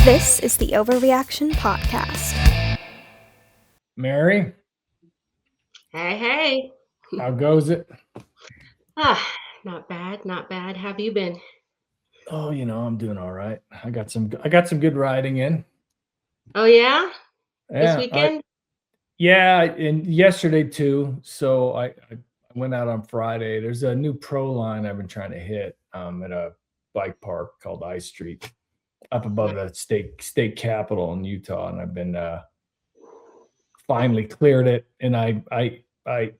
This is the OverReaction podcast. Mary, Hey. how goes it? Not bad. How have you been? Oh, I'm doing all right. I got some good riding in. Oh yeah? This Yeah, weekend? and yesterday too. So I went out on Friday. There's a new pro line I've been trying to hit at a bike park called I Street up above the state capitol in Utah, and I've been finally cleared it. And I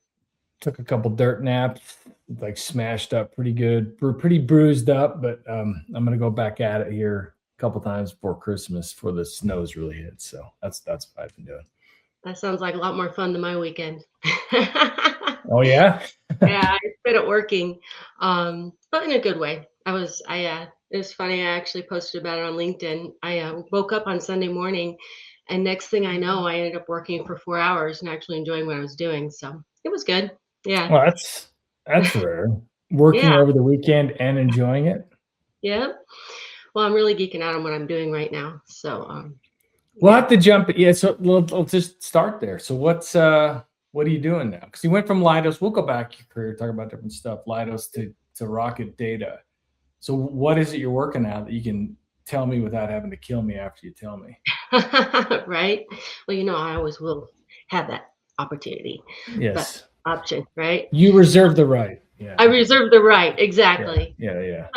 took a couple dirt naps, like smashed up pretty good. We're pretty bruised up, but I'm gonna go back at it here a couple times before Christmas, before the snows really hit. So that's what I've been doing. That sounds like a lot more fun than my weekend. Oh yeah? Yeah, I spent it working, but in a good way. It was funny. I actually posted about it on LinkedIn. I woke up on Sunday morning, and next thing I know, I ended up working for 4 hours and actually enjoying what I was doing. So it was good. Yeah. Well, that's rare. Working Yeah. over the weekend and enjoying it. Yeah. Well, I'm really geeking out on what I'm doing right now. So We'll have to jump. Yeah, so we'll just start there. So what are you doing now? Because you went from Leidos. We'll go back to your career, talk about different stuff. Leidos to Rocket Data. So what is it you're working on that you can tell me without having to kill me after you tell me? Right. Well, I always will have that opportunity. Yes. That option, right? You reserve the right. Yeah. I reserve the right. Exactly. Yeah.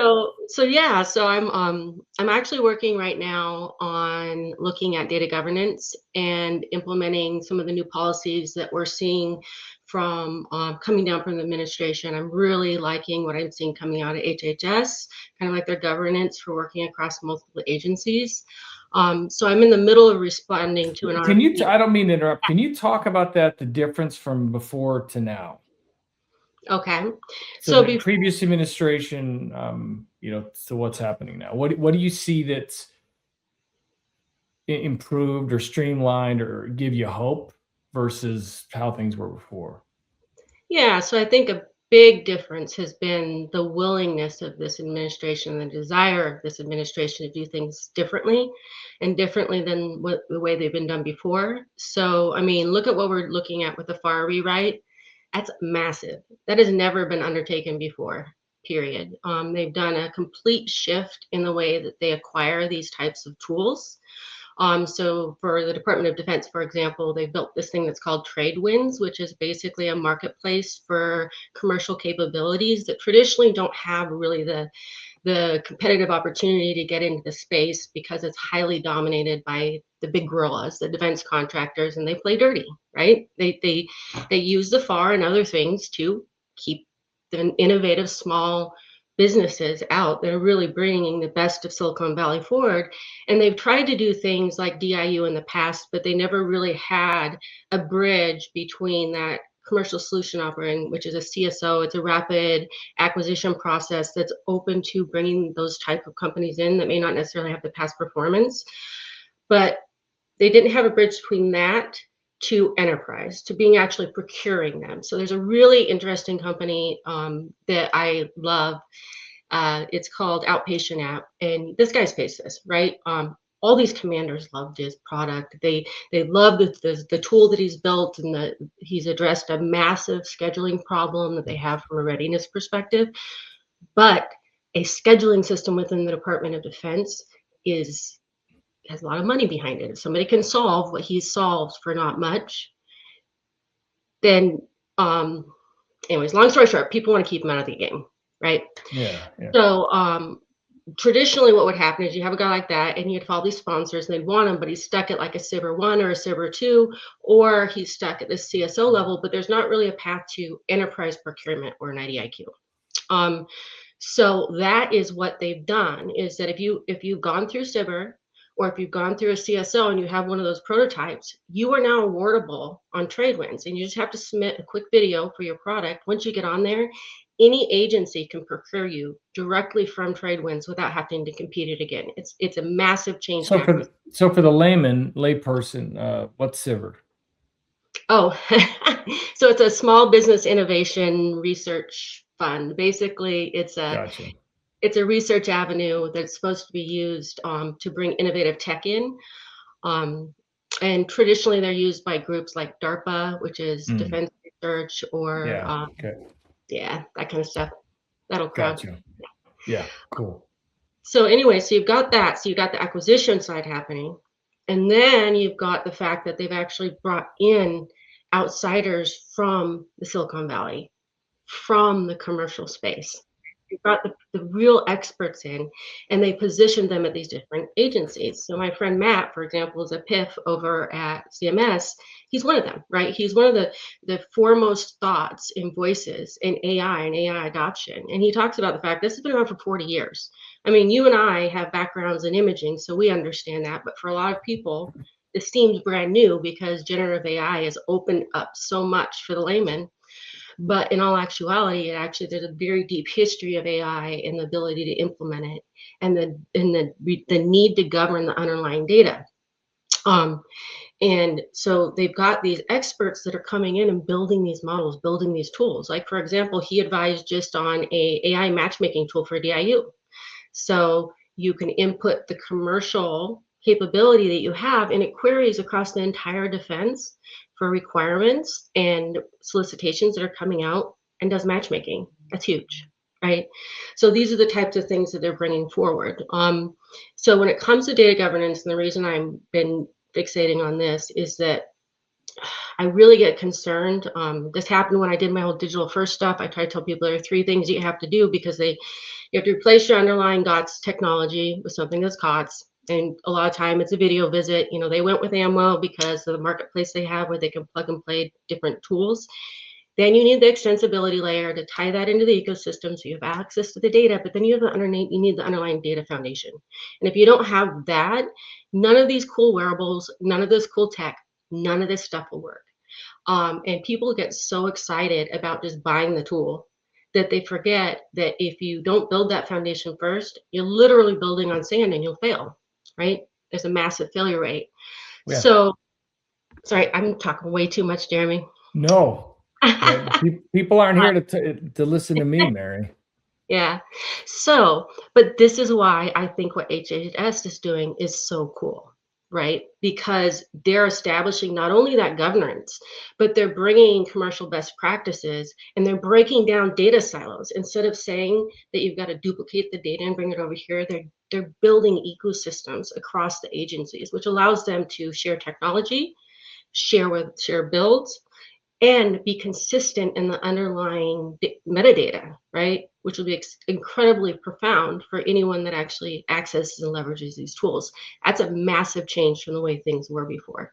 So I'm actually working right now on looking at data governance and implementing some of the new policies that we're seeing from coming down from the administration. I'm really liking what I'm seeing coming out of HHS, kind of like their governance for working across multiple agencies. So I'm in the middle of responding to an RFP. I don't mean to interrupt. Can you talk about that, the difference from before to now? Okay. So the previous administration, so what's happening now? What do you see that's improved or streamlined or give you hope versus how things were before? Yeah, so I think a big difference has been the willingness of this administration, the desire of this administration to do things differently and differently than the way they've been done before. So, I mean, look at what we're looking at with the FAR rewrite. That's massive. That has never been undertaken before, period. They've done a complete shift in the way that they acquire these types of tools. So for the Department of Defense, for example, they built this thing that's called TradeWinds, which is basically a marketplace for commercial capabilities that traditionally don't have really the competitive opportunity to get into the space because it's highly dominated by the big gorillas, the defense contractors, and they play dirty, right? They use the FAR and other things to keep the innovative small businesses out that are really bringing the best of Silicon Valley forward. And they've tried to do things like DIU in the past, but they never really had a bridge between that commercial solution offering, which is a CSO. It's a rapid acquisition process that's open to bringing those type of companies in that may not necessarily have the past performance. But they didn't have a bridge between that to enterprise, to being actually procuring them. So there's a really interesting company that I love. It's called Outpatient App, and this guy's faced this, right? All these commanders loved his product. They love the tool that he's built, and he's addressed a massive scheduling problem that they have from a readiness perspective. But a scheduling system within the Department of Defense has a lot of money behind it. If somebody can solve what he solves for not much, then anyways, long story short, people want to keep him out of the game, right? Yeah. So traditionally what would happen is you have a guy like that and you'd have all these sponsors and they'd want him, but he's stuck at like a SIBR 1 or a SIBR 2, or he's stuck at the CSO level, but there's not really a path to enterprise procurement or an IDIQ. So that is what they've done, is that if you've gone through SIBR, or if you've gone through a CSO and you have one of those prototypes, you are now awardable on TradeWinds, and you just have to submit a quick video for your product. Once you get on there, any agency can procure you directly from TradeWinds without having to compete it again. It's a massive change. So for the layperson, what's SIBR? Oh, so it's a small business innovation research fund. Basically, it's a Gotcha. it's a research avenue that's supposed to be used to bring innovative tech in. And traditionally, they're used by groups like DARPA, which is Defense Research, or Yeah. Okay. yeah, that kind of stuff. That'll crowd. Gotcha. Yeah. Cool. So anyway, so you've got that. So you've got the acquisition side happening. And then you've got the fact that they've actually brought in outsiders from the Silicon Valley, from the commercial space. You've got the real experts in, and they positioned them at these different agencies. So my friend Matt, for example, is a PIF over at CMS. He's one of them, right? He's one of the foremost thoughts in voices in AI and AI adoption. And he talks about the fact this has been around for 40 years. I mean, you and I have backgrounds in imaging, so we understand that. But for a lot of people, this seems brand new because generative AI has opened up so much for the layman. But in all actuality, there's a very deep history of AI and the ability to implement it, and the need to govern the underlying data. And so they've got these experts that are coming in and building these models, building these tools. Like, for example, he advised just on a AI matchmaking tool for DIU. So you can input the commercial capability that you have, and it queries across the entire defense for requirements and solicitations that are coming out, and does matchmaking. That's huge, right? So these are the types of things that they're bringing forward. So when it comes to data governance, and the reason I've been fixating on this is that I really get concerned. This happened when I did my whole digital first stuff. I try to tell people there are 3 things you have to do, because you have to replace your underlying GOTS technology with something that's COTS. And a lot of time it's a video visit. You know, they went with AMWO because of the marketplace they have where they can plug and play different tools. Then you need the extensibility layer to tie that into the ecosystem so you have access to the data, but then you need the underlying data foundation. And if you don't have that, none of these cool wearables, none of this cool tech, none of this stuff will work. And people get so excited about just buying the tool that they forget that if you don't build that foundation first, you're literally building on sand and you'll fail, right? There's a massive failure rate. Yeah. So, sorry, I'm talking way too much, Jeremy. No. Yeah, people aren't here to listen to me, Mary. Yeah. So, but this is why I think what HHS is doing is so cool, right? Because they're establishing not only that governance, but they're bringing commercial best practices, and they're breaking down data silos. Instead of saying that you've got to duplicate the data and bring it over here, they're building ecosystems across the agencies, which allows them to share technology, share builds, and be consistent in the underlying metadata, right? Which will be incredibly profound for anyone that actually accesses and leverages these tools. That's a massive change from the way things were before.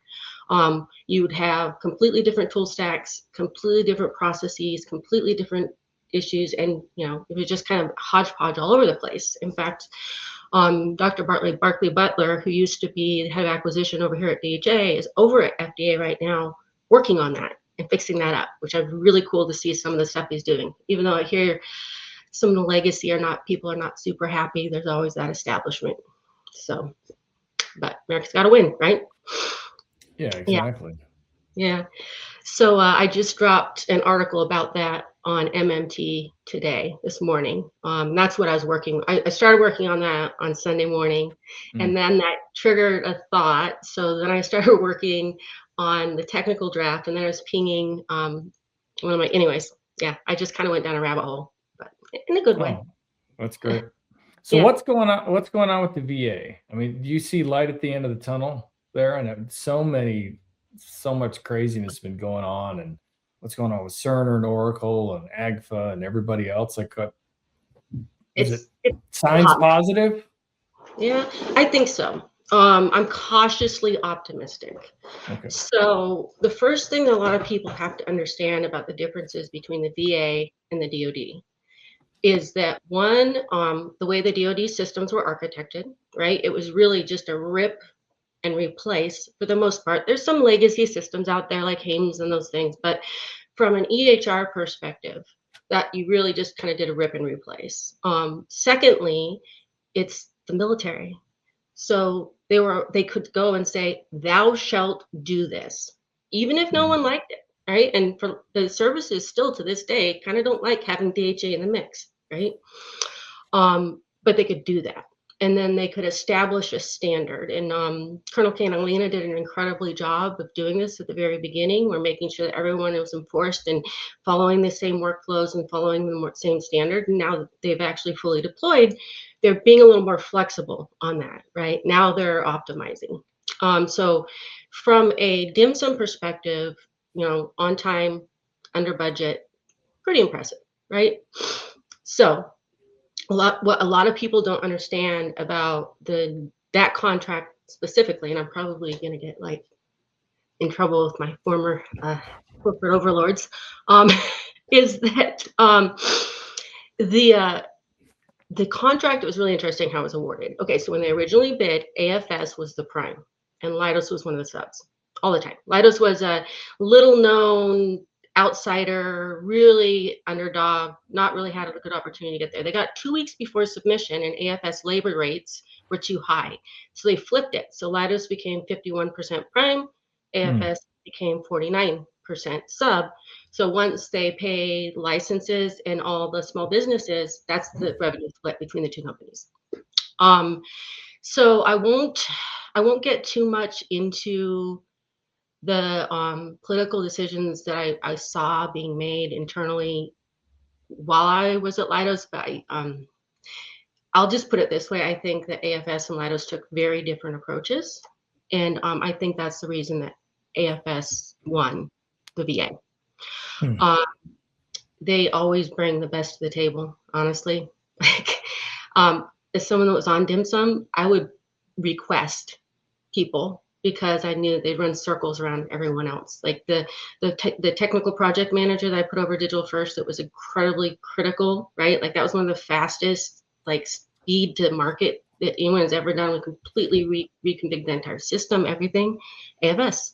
You would have completely different tool stacks, completely different processes, completely different issues, and it was just kind of hodgepodge all over the place. In fact, Dr. Barclay Butler, who used to be the head of acquisition over here at DHA, is over at FDA right now working on that and fixing that up, which is really cool to see some of the stuff he's doing. Even though I hear some of the legacy people are not super happy, there's always that establishment. So, but America's got to win, right? Yeah, exactly. Yeah. So I just dropped an article about that on MMT today, this morning. That's what I was working. I started working on that on Sunday morning, and then that triggered a thought. So then I started working on the technical draft, and then I was pinging one of my. Anyways, yeah, I just kind of went down a rabbit hole, but in a good way. That's great. So what's going on? What's going on with the VA? I mean, do you see light at the end of the tunnel there? And so much craziness has been going on, and what's going on with Cerner and Oracle and AGFA and everybody else? Like, is it signs positive? Yeah, I think so. I'm cautiously optimistic. Okay. So the first thing that a lot of people have to understand about the differences between the VA and the DoD is that one, the way the DoD systems were architected, right? It was really just a rip and replace for the most part. There's some legacy systems out there like HAMS and those things, but from an EHR perspective, that you really just kind of did a rip and replace. Secondly, it's the military. So they could go and say, thou shalt do this, even if no one liked it, right? And for the services still to this day, kind of don't like having DHA in the mix, right? But they could do that. And then they could establish a standard. And Colonel Catalina did an incredible job of doing this at the very beginning. We're making sure that everyone was enforced and following the same workflows and following the same standard. And now that they've actually fully deployed, they're being a little more flexible on that, right? Now they're optimizing. So from a DIMSM perspective, on time, under budget, pretty impressive, right? So what a lot of people don't understand about that contract specifically, and I'm probably going to get like in trouble with my former corporate overlords, is that the contract, it was really interesting how it was awarded. Okay, so when they originally bid, AFS was the prime, and Leidos was one of the subs all the time. Leidos was a little known outsider, really underdog, not really had a good opportunity to get there. They got 2 weeks before submission, and AFS labor rates were too high. So they flipped it. So Leidos became 51% prime, AFS became 49% sub. So once they pay licenses and all the small businesses, that's the revenue split between the two companies. So I won't get too much into the political decisions that I saw being made internally while I was at Leidos, but I'll just put it this way. I think that AFS and Leidos took very different approaches. And I think that's the reason that AFS won the VA. They always bring the best to the table, honestly. Like, as someone that was on DIMSM, I would request people because I knew they'd run circles around everyone else. Like the technical project manager that I put over Digital First, that was incredibly critical, right? Like that was one of the fastest, like speed to market that anyone has ever done. We completely reconfigured the entire system, everything. AFS.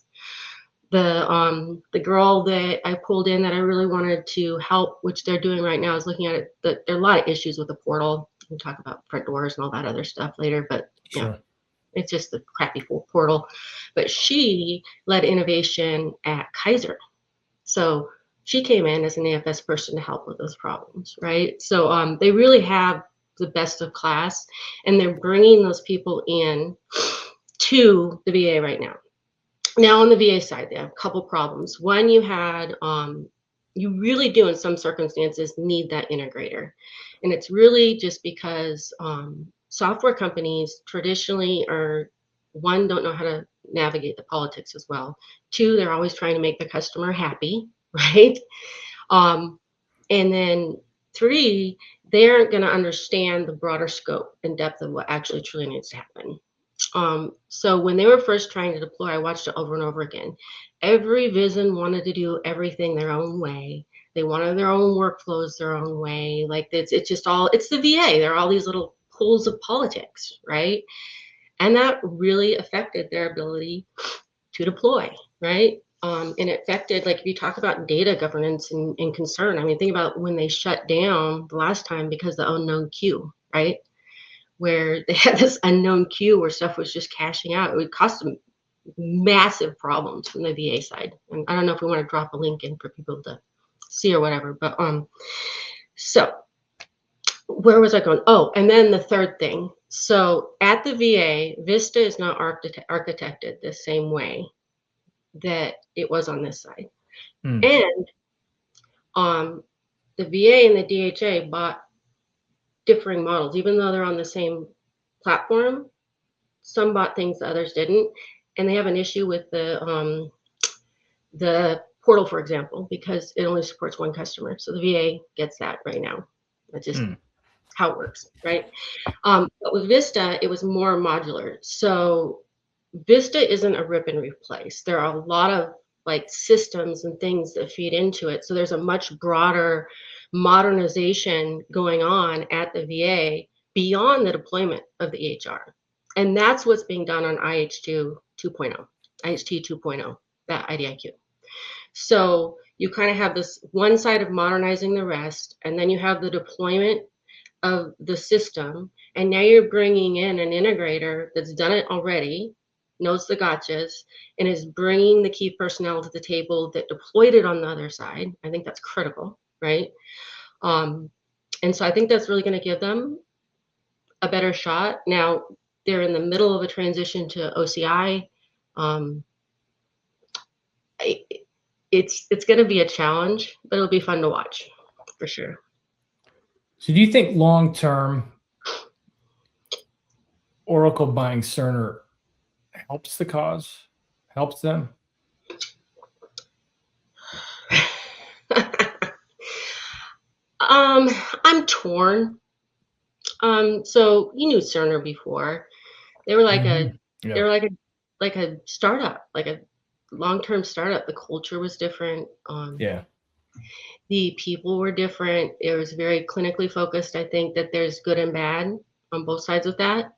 The girl that I pulled in that I really wanted to help, which they're doing right now, is looking at it. There are a lot of issues with the portal. We'll talk about front doors and all that other stuff later, but yeah. It's just the crappy portal. But she led innovation at Kaiser. So she came in as an AFS person to help with those problems, right? So they really have the best of class, and they're bringing those people in to the VA right now. Now on the VA side, they have a couple problems. One, you really do in some circumstances need that integrator. And it's really just because software companies traditionally one, don't know how to navigate the politics as well. Two, they're always trying to make the customer happy, right? And then three, they aren't going to understand the broader scope and depth of what actually truly needs to happen. So when they were first trying to deploy, I watched it over and over again. Every VISN wanted to do everything their own way. They wanted their own workflows their own way. Like it's the VA. There are all these little pools of politics, right? And that really affected their ability to deploy, right? And it affected, like if you talk about data governance and concern, I mean, think about when they shut down the last time because the unknown queue, right? Where they had this unknown queue where stuff was just cashing out. It would cost them massive problems from the VA side. And I don't know if we want to drop a link in for people to see or whatever, but so where was I going? Oh, and then the third thing. So at the VA, Vista is not architected the same way that it was on this side. And the VA and the DHA bought differing models, even though they're on the same platform. Some bought things that others didn't, and they have an issue with the portal, for example, because it only supports one customer. So the VA gets that right now. That's just how it works, right? But with Vista, it was more modular. So Vista isn't a rip and replace. There are a lot of like systems and things that feed into it. So there's a much broader modernization going on at the VA beyond the deployment of the EHR. And that's what's being done on IHT 2.0, that IDIQ. So you kind of have this one side of modernizing the rest, and then you have the deployment of the system, and now you're bringing in an integrator that's done it already, knows the gotchas, and is bringing the key personnel to the table that deployed it on the other side. I think that's critical, right? And so I think that's really going to give them a better shot. Now they're in the middle of a transition to OCI. It's going to be a challenge, but it'll be fun to watch for sure. So do you think long term Oracle buying Cerner helps the cause, helps them? I'm torn. So you knew Cerner before. They were like they were like a startup, like a long-term startup. The culture was different. The people were different. It was very clinically focused. I think that there's good and bad on both sides of that.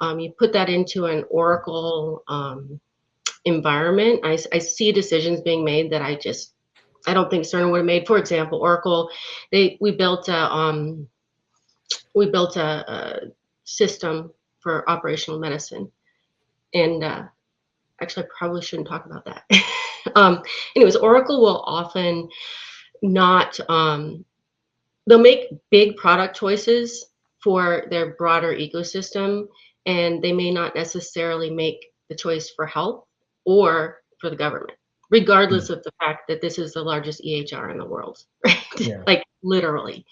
You put that into an Oracle environment, I see decisions being made that I don't think Cerner would have made. For example, Oracle, we built a system for operational medicine, and actually, I probably shouldn't talk about that. Anyways, Oracle will often not. They'll make big product choices for their broader ecosystem, and they may not necessarily make the choice for health or for the government, regardless of the fact that this is the largest EHR in the world, right? Like literally.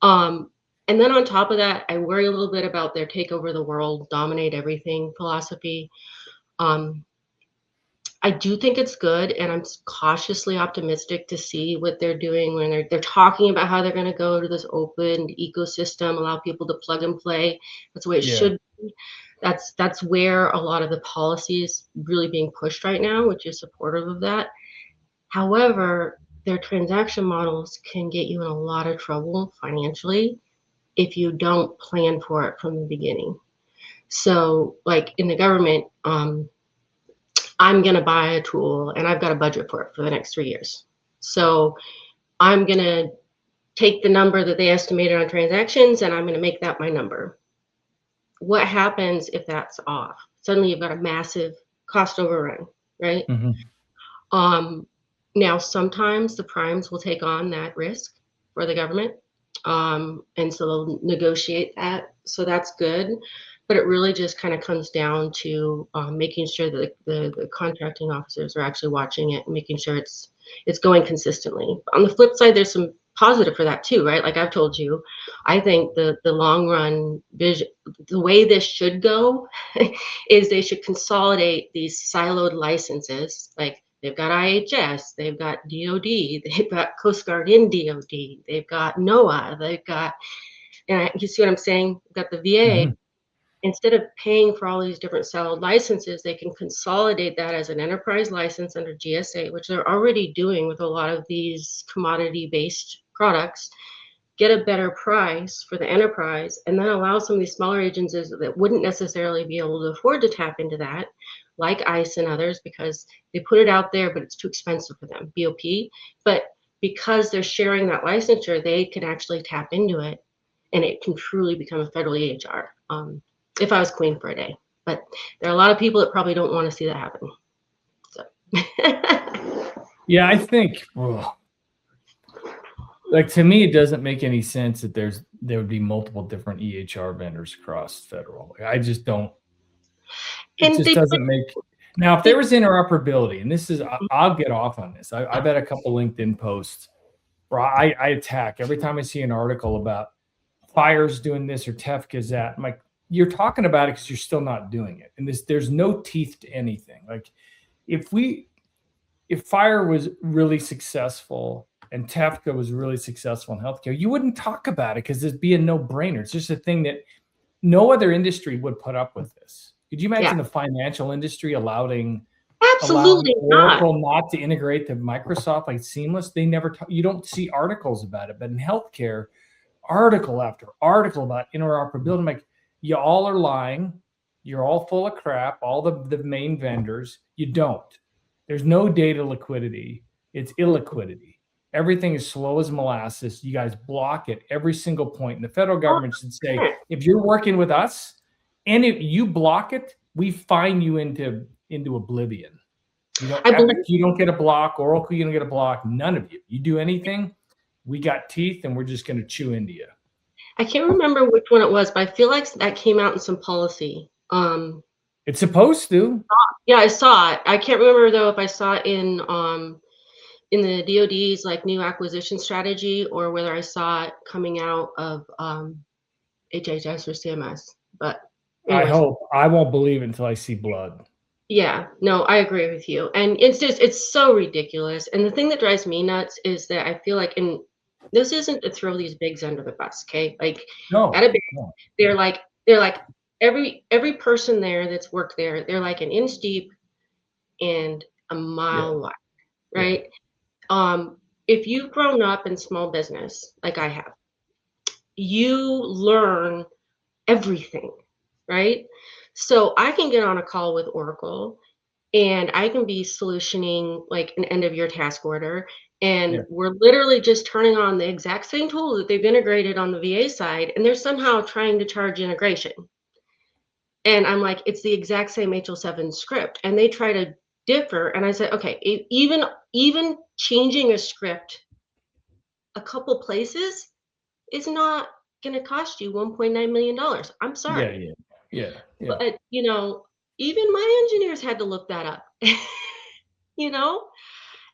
And then on top of that, I worry a little bit about their take over the world, dominate everything philosophy. I do think it's good, and I'm cautiously optimistic to see what they're doing when they're talking about how they're going to go to this open ecosystem, allow people to plug and play. That's the way it should be. That's where a lot of the policy is really being pushed right now, which is supportive of that. However, their transaction models can get you in a lot of trouble financially if you don't plan for it from the beginning. So like in the government, I'm going to buy a tool and I've got a budget for it for the next 3 years. So I'm going to take the number that they estimated on transactions and I'm going to make that my number. What happens if that's off? Suddenly you've got a massive cost overrun, right? Now, sometimes the primes will take on that risk for the government. And so they'll negotiate that. So that's good. But it really just kind of comes down to making sure that the contracting officers are actually watching it and making sure it's going consistently. On the flip side, there's some positive for that too, right? Like I've told you, I think the long run vision, the way this should go is they should consolidate these siloed licenses. Like they've got IHS, they've got DoD, they've got Coast Guard in DoD, they've got NOAA, they've got, and you see what I'm saying? They've got the VA. Instead of paying for all these different siloed licenses, they can consolidate that as an enterprise license under GSA, which they're already doing with a lot of these commodity-based products, get a better price for the enterprise, and then allow some of these smaller agencies that wouldn't necessarily be able to afford to tap into that, like ICE and others, because they put it out there, but it's too expensive for them, BOP. But because they're sharing that licensure, they can actually tap into it, and it can truly become a federal EHR. If I was queen for a day, but there are a lot of people that probably don't want to see that happen. So, yeah, I think, like to me, it doesn't make any sense that there would be multiple different EHR vendors across federal. Like, I just don't. It just doesn't make. Now, if there was interoperability, and this is, I'll get off on this. I've had a couple LinkedIn posts where I attack every time I see an article about Fire's doing this or Tefka's that. I'm like, you're talking about it because you're still not doing it. And there's no teeth to anything. Like if Fire was really successful and Tefka was really successful in healthcare, you wouldn't talk about it because it'd be a no-brainer. It's just a thing that no other industry would put up with this. Could you imagine the financial industry allowing Oracle not to integrate to Microsoft like seamless? They never you don't see articles about it, but in healthcare, article after article about interoperability. I'm like, you all are lying. You're all full of crap. All the main vendors, you don't. There's no data liquidity. It's illiquidity. Everything is slow as molasses. You guys block it every single point. And the federal government should say, if you're working with us and if you block it, we fine you into oblivion. You know, Epic, you don't get a block. Oracle, you don't get a block. None of you. You do anything, we got teeth and we're just going to chew into you. I can't remember which one it was, but I feel like that came out in some policy. It's supposed to. Yeah, I saw it. I can't remember though if I saw it in the DoD's like new acquisition strategy or whether I saw it coming out of HHS or CMS. But I anyways, hope. I won't believe it until I see blood. yeah, no, I agree with you. And it's so ridiculous. And the thing that drives me nuts is that I feel like, and this isn't to throw these bigs under the bus, okay? Like No. at a big, no. they're like every person there that's worked there, they're like an inch deep and a mile wide, right? If you've grown up in small business like I have, you learn everything, right? So I can get on a call with Oracle and I can be solutioning like an end of year task order. And we're literally just turning on the exact same tool that they've integrated on the VA side, and they're somehow trying to charge integration. And I'm like, it's the exact same HL7 script. And they try to differ. And I said, okay, even changing a script a couple places is not going to cost you $1.9 million. I'm sorry. Yeah. But, even my engineers had to look that up,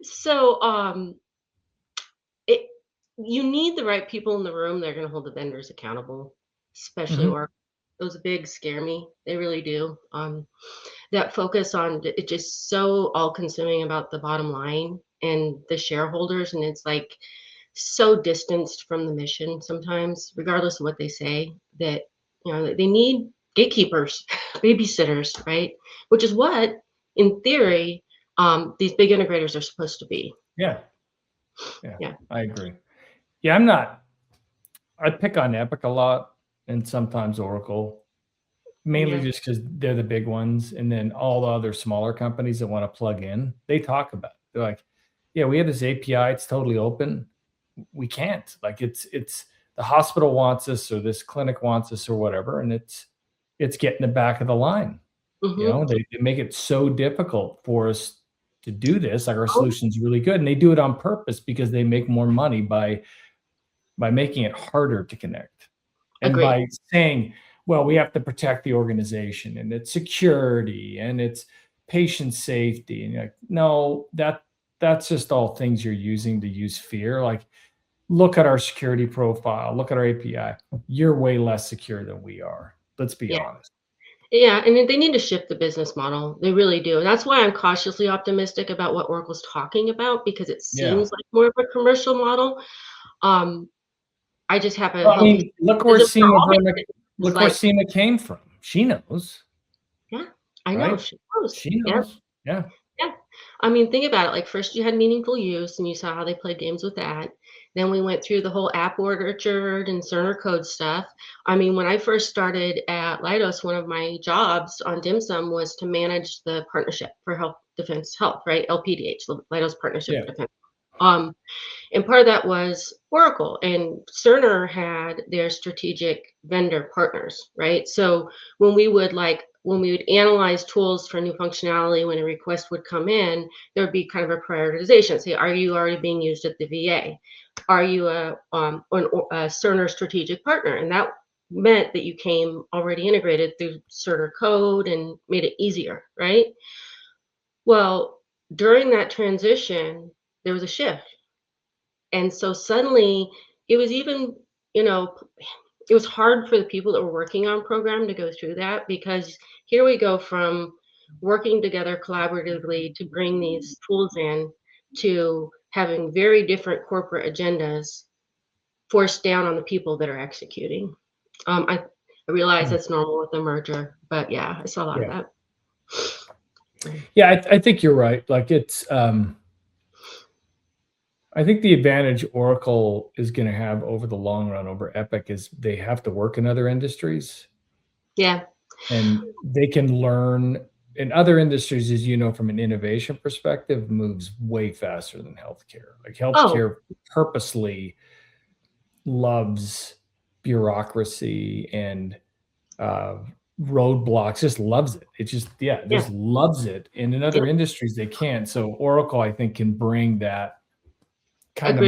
So you need the right people in the room. They're going to hold the vendors accountable, especially Oracle. Those bigs scare me. They really do. That focus on it just so all-consuming about the bottom line and the shareholders, and it's like so distanced from the mission sometimes, regardless of what they say, that they need gatekeepers, babysitters, right? Which is what, in theory, these big integrators are supposed to be. Yeah, I agree. Yeah, I pick on Epic a lot and sometimes Oracle, mainly just because they're the big ones. And then all the other smaller companies that want to plug in, they talk about it. They're like, yeah, we have this API. It's totally open. We can't. Like it's the hospital wants us or this clinic wants us or whatever. And it's getting the back of the line. They make it so difficult for us to do this. Like our solution's really good. And they do it on purpose because they make more money by making it harder to connect. And by saying, well, we have to protect the organization and its security and its patient safety. And you're like, no, that's just all things you're using to use fear. Like, look at our security profile, look at our API. You're way less secure than we are. Let's be honest. Yeah, and they need to shift the business model. They really do. And that's why I'm cautiously optimistic about what Oracle's talking about, because it seems like more of a commercial model. I just have a look where Seema came from. She knows. Yeah, I know. Right? She knows. She knows. Yeah. I mean, think about it. Like first you had meaningful use and you saw how they played games with that. Then we went through the whole app orchard and Cerner code stuff. I mean, when I first started at Leidos, one of my jobs on DIMSUM was to manage the partnership for health, defense, health, right? LPDH, Leidos Partnership for Defense. And part of that was Oracle, and Cerner had their strategic vendor partners, right? So when we would analyze tools for new functionality, when a request would come in, there would be kind of a prioritization. Say, are you already being used at the VA? Are you a Cerner strategic partner? And that meant that you came already integrated through Cerner code and made it easier, right? Well, during that transition, there was a shift. And so suddenly it was even, it was hard for the people that were working on program to go through that, because here we go from working together collaboratively to bring these tools in to having very different corporate agendas forced down on the people that are executing. I realize that's normal with the merger, but yeah, I saw a lot of that. Yeah, I think you're right. Like it's, I think the advantage Oracle is going to have over the long run over Epic is they have to work in other industries. Yeah. And they can learn in other industries, as you know, from an innovation perspective, moves way faster than healthcare. Like healthcare purposely loves bureaucracy and roadblocks, just loves it. It just, just loves it. And in other industries, they can't. So Oracle, I think, can bring that kind of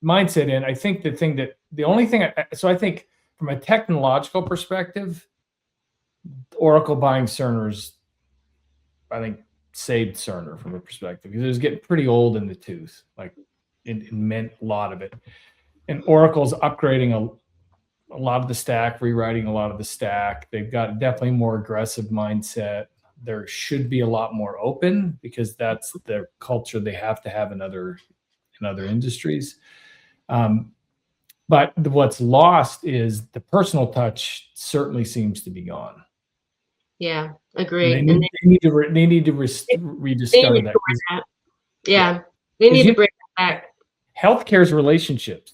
mindset in. I think the thing that the only thing, I think from a technological perspective, Oracle buying Cerner's, I think, saved Cerner from a perspective, because it was getting pretty old in the tooth. Like it meant a lot of it. And Oracle's upgrading a lot of the stack, rewriting a lot of the stack. They've got definitely more aggressive mindset. There should be a lot more open, because that's the culture they have to have in other industries. But what's lost is the personal touch certainly seems to be gone. Yeah, agreed. They need to rediscover that. Yeah, they need to bring that back. Healthcare is relationships.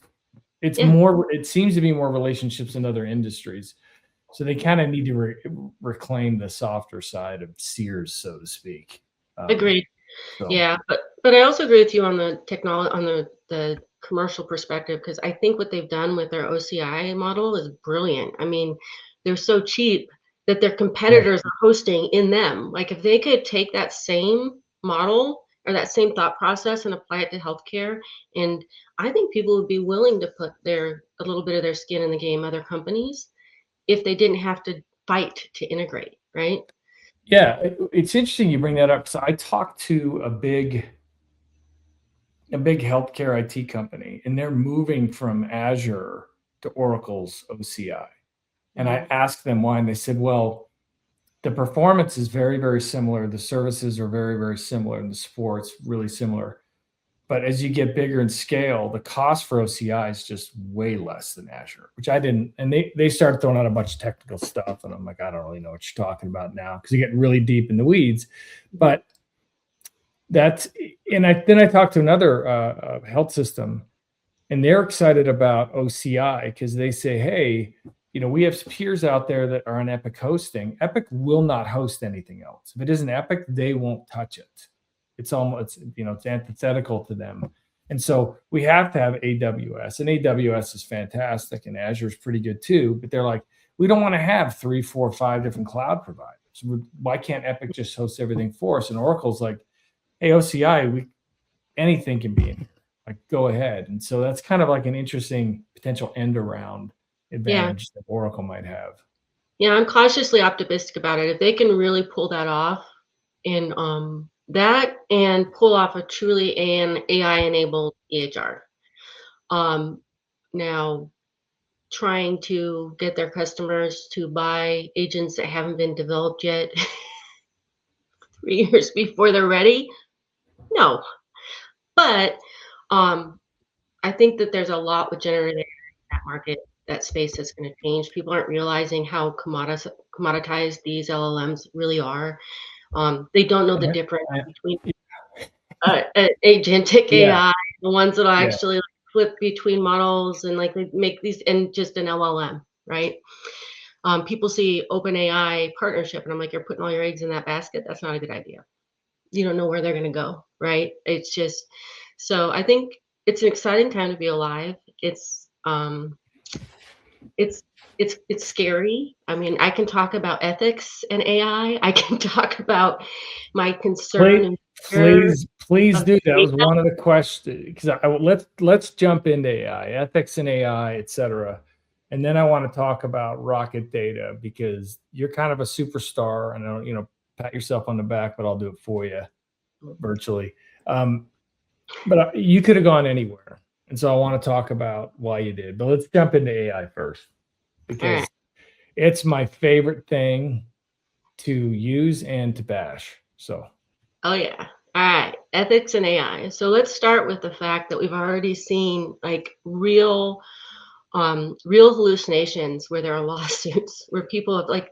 It's more. It seems to be more relationships in other industries. So they kind of need to reclaim the softer side of Sears, so to speak. Agreed. So. Yeah, but I also agree with you on the technology, on the commercial perspective, because I think what they've done with their OCI model is brilliant. I mean, they're so cheap that their competitors are hosting in them. Like if they could take that same model or that same thought process and apply it to healthcare, and I think people would be willing to put a little bit of their skin in the game, other companies, if they didn't have to fight to integrate, right? Yeah, it's interesting you bring that up. So I talked to a big healthcare IT company, and they're moving from Azure to Oracle's OCI. And I asked them why, and they said, well, the performance is very, very similar. The services are very, very similar, and the support's really similar. But as you get bigger in scale, the cost for OCI is just way less than Azure, which I didn't. And they started throwing out a bunch of technical stuff, and I'm like, I don't really know what you're talking about now, because you get really deep in the weeds. But then I talked to another health system, and they're excited about OCI because they say, hey, we have peers out there that are on Epic hosting. Epic will not host anything else. If it isn't Epic, they won't touch it. It's it's antithetical to them. And so we have to have AWS, and AWS is fantastic, and Azure is pretty good too. But they're like, we don't want to have 3, 4, 5 different cloud providers. Why can't Epic just host everything for us? And Oracle's like, hey, OCI, anything can be in here. Like, go ahead. And so that's kind of like an interesting potential end around advantage that Oracle might have. Yeah, I'm cautiously optimistic about it. If they can really pull that off, and pull off a truly AI-enabled EHR. Now, trying to get their customers to buy agents that haven't been developed yet 3 years before they're ready, no. But I think that there's a lot with generative AI in that market. That space is going to change. People aren't realizing how commoditized these LLMs really are. They don't know the difference between agentic AI, the ones that actually flip between models and like make these, and just an LLM, right? People see OpenAI partnership, and I'm like, you're putting all your eggs in that basket. That's not a good idea. You don't know where they're going to go, right? It's just, so I think it's an exciting time to be alive. It's scary. I mean, I can talk about ethics and AI. I can talk about my concern. Please do. That was one of the questions, because let's jump into AI, ethics and AI, et cetera. And then I want to talk about Rocket Data, because you're kind of a superstar, and I don't, pat yourself on the back, but I'll do it for you virtually. But you could have gone anywhere. And so I want to talk about why you did. But let's jump into AI first, because it's my favorite thing to use and to bash. So. Oh, yeah. All right. Ethics and AI. So let's start with the fact that we've already seen like real hallucinations where there are lawsuits where people have like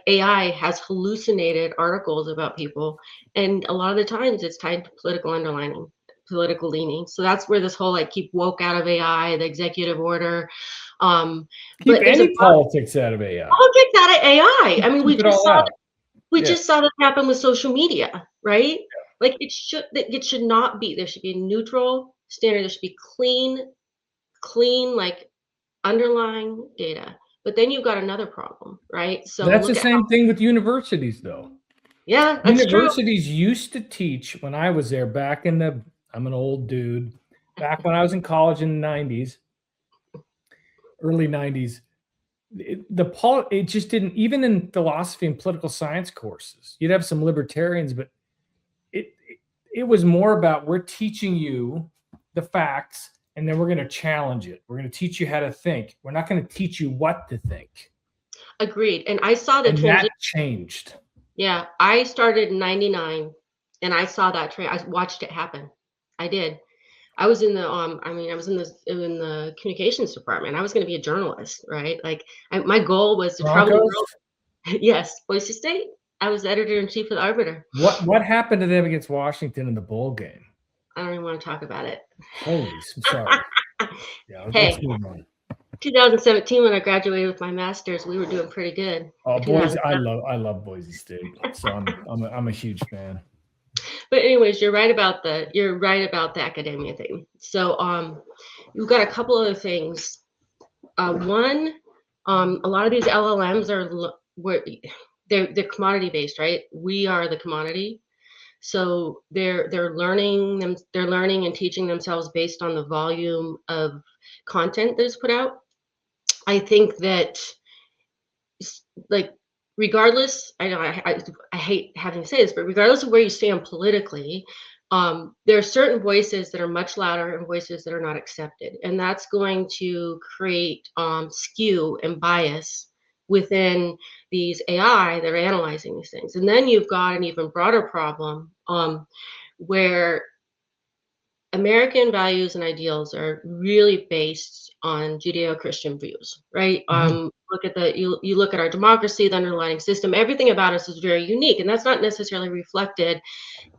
AI has hallucinated articles about people. And a lot of the times it's tied to political leaning. So that's where this whole like keep woke out of AI, the executive order. Keep any politics out of AI. Politics out of AI. I mean, we just saw that happen with social media, right? Yeah. Like it should not be. There should be a neutral standard. There should be clean, like underlying data. But then you've got another problem, right? So that's the same thing with universities, though. Yeah, that's universities used to teach when I was there back in I'm an old dude. Back when I was in college in the 90s, early 90s, it just didn't, even in philosophy and political science courses, you'd have some libertarians, but it was more about, we're teaching you the facts and then we're going to challenge it. We're going to teach you how to think. We're not going to teach you what to think. Agreed. And I saw the transition. That changed. Yeah, I started in 99 and I saw that I watched it happen. I did. I was in the I was in the communications department. I was going to be a journalist, right? Like my goal was to travel the world. Yes, Boise State. I was editor-in-chief of the Arbiter. What happened to them against Washington in the bowl game? I don't even want to talk about it. Holy, sorry. Yeah, hey, 2017 when I graduated with my master's, we were doing pretty good. Oh, Boise! I love Boise State, so I'm a huge fan. But anyways, you're right about the academia thing. So you've got a couple other things. One, a lot of these LLMs they're commodity based, right? We are the commodity. So they're learning and teaching themselves based on the volume of content that is put out. I think that, like, regardless, I know I hate having to say this, but regardless of where you stand politically, there are certain voices that are much louder and voices that are not accepted, and that's going to create skew and bias within these AI that are analyzing these things. And then you've got an even broader problem where American values and ideals are really based on Judeo-Christian views, right? Mm-hmm. You look at our democracy, the underlying system, everything about us is very unique, and that's not necessarily reflected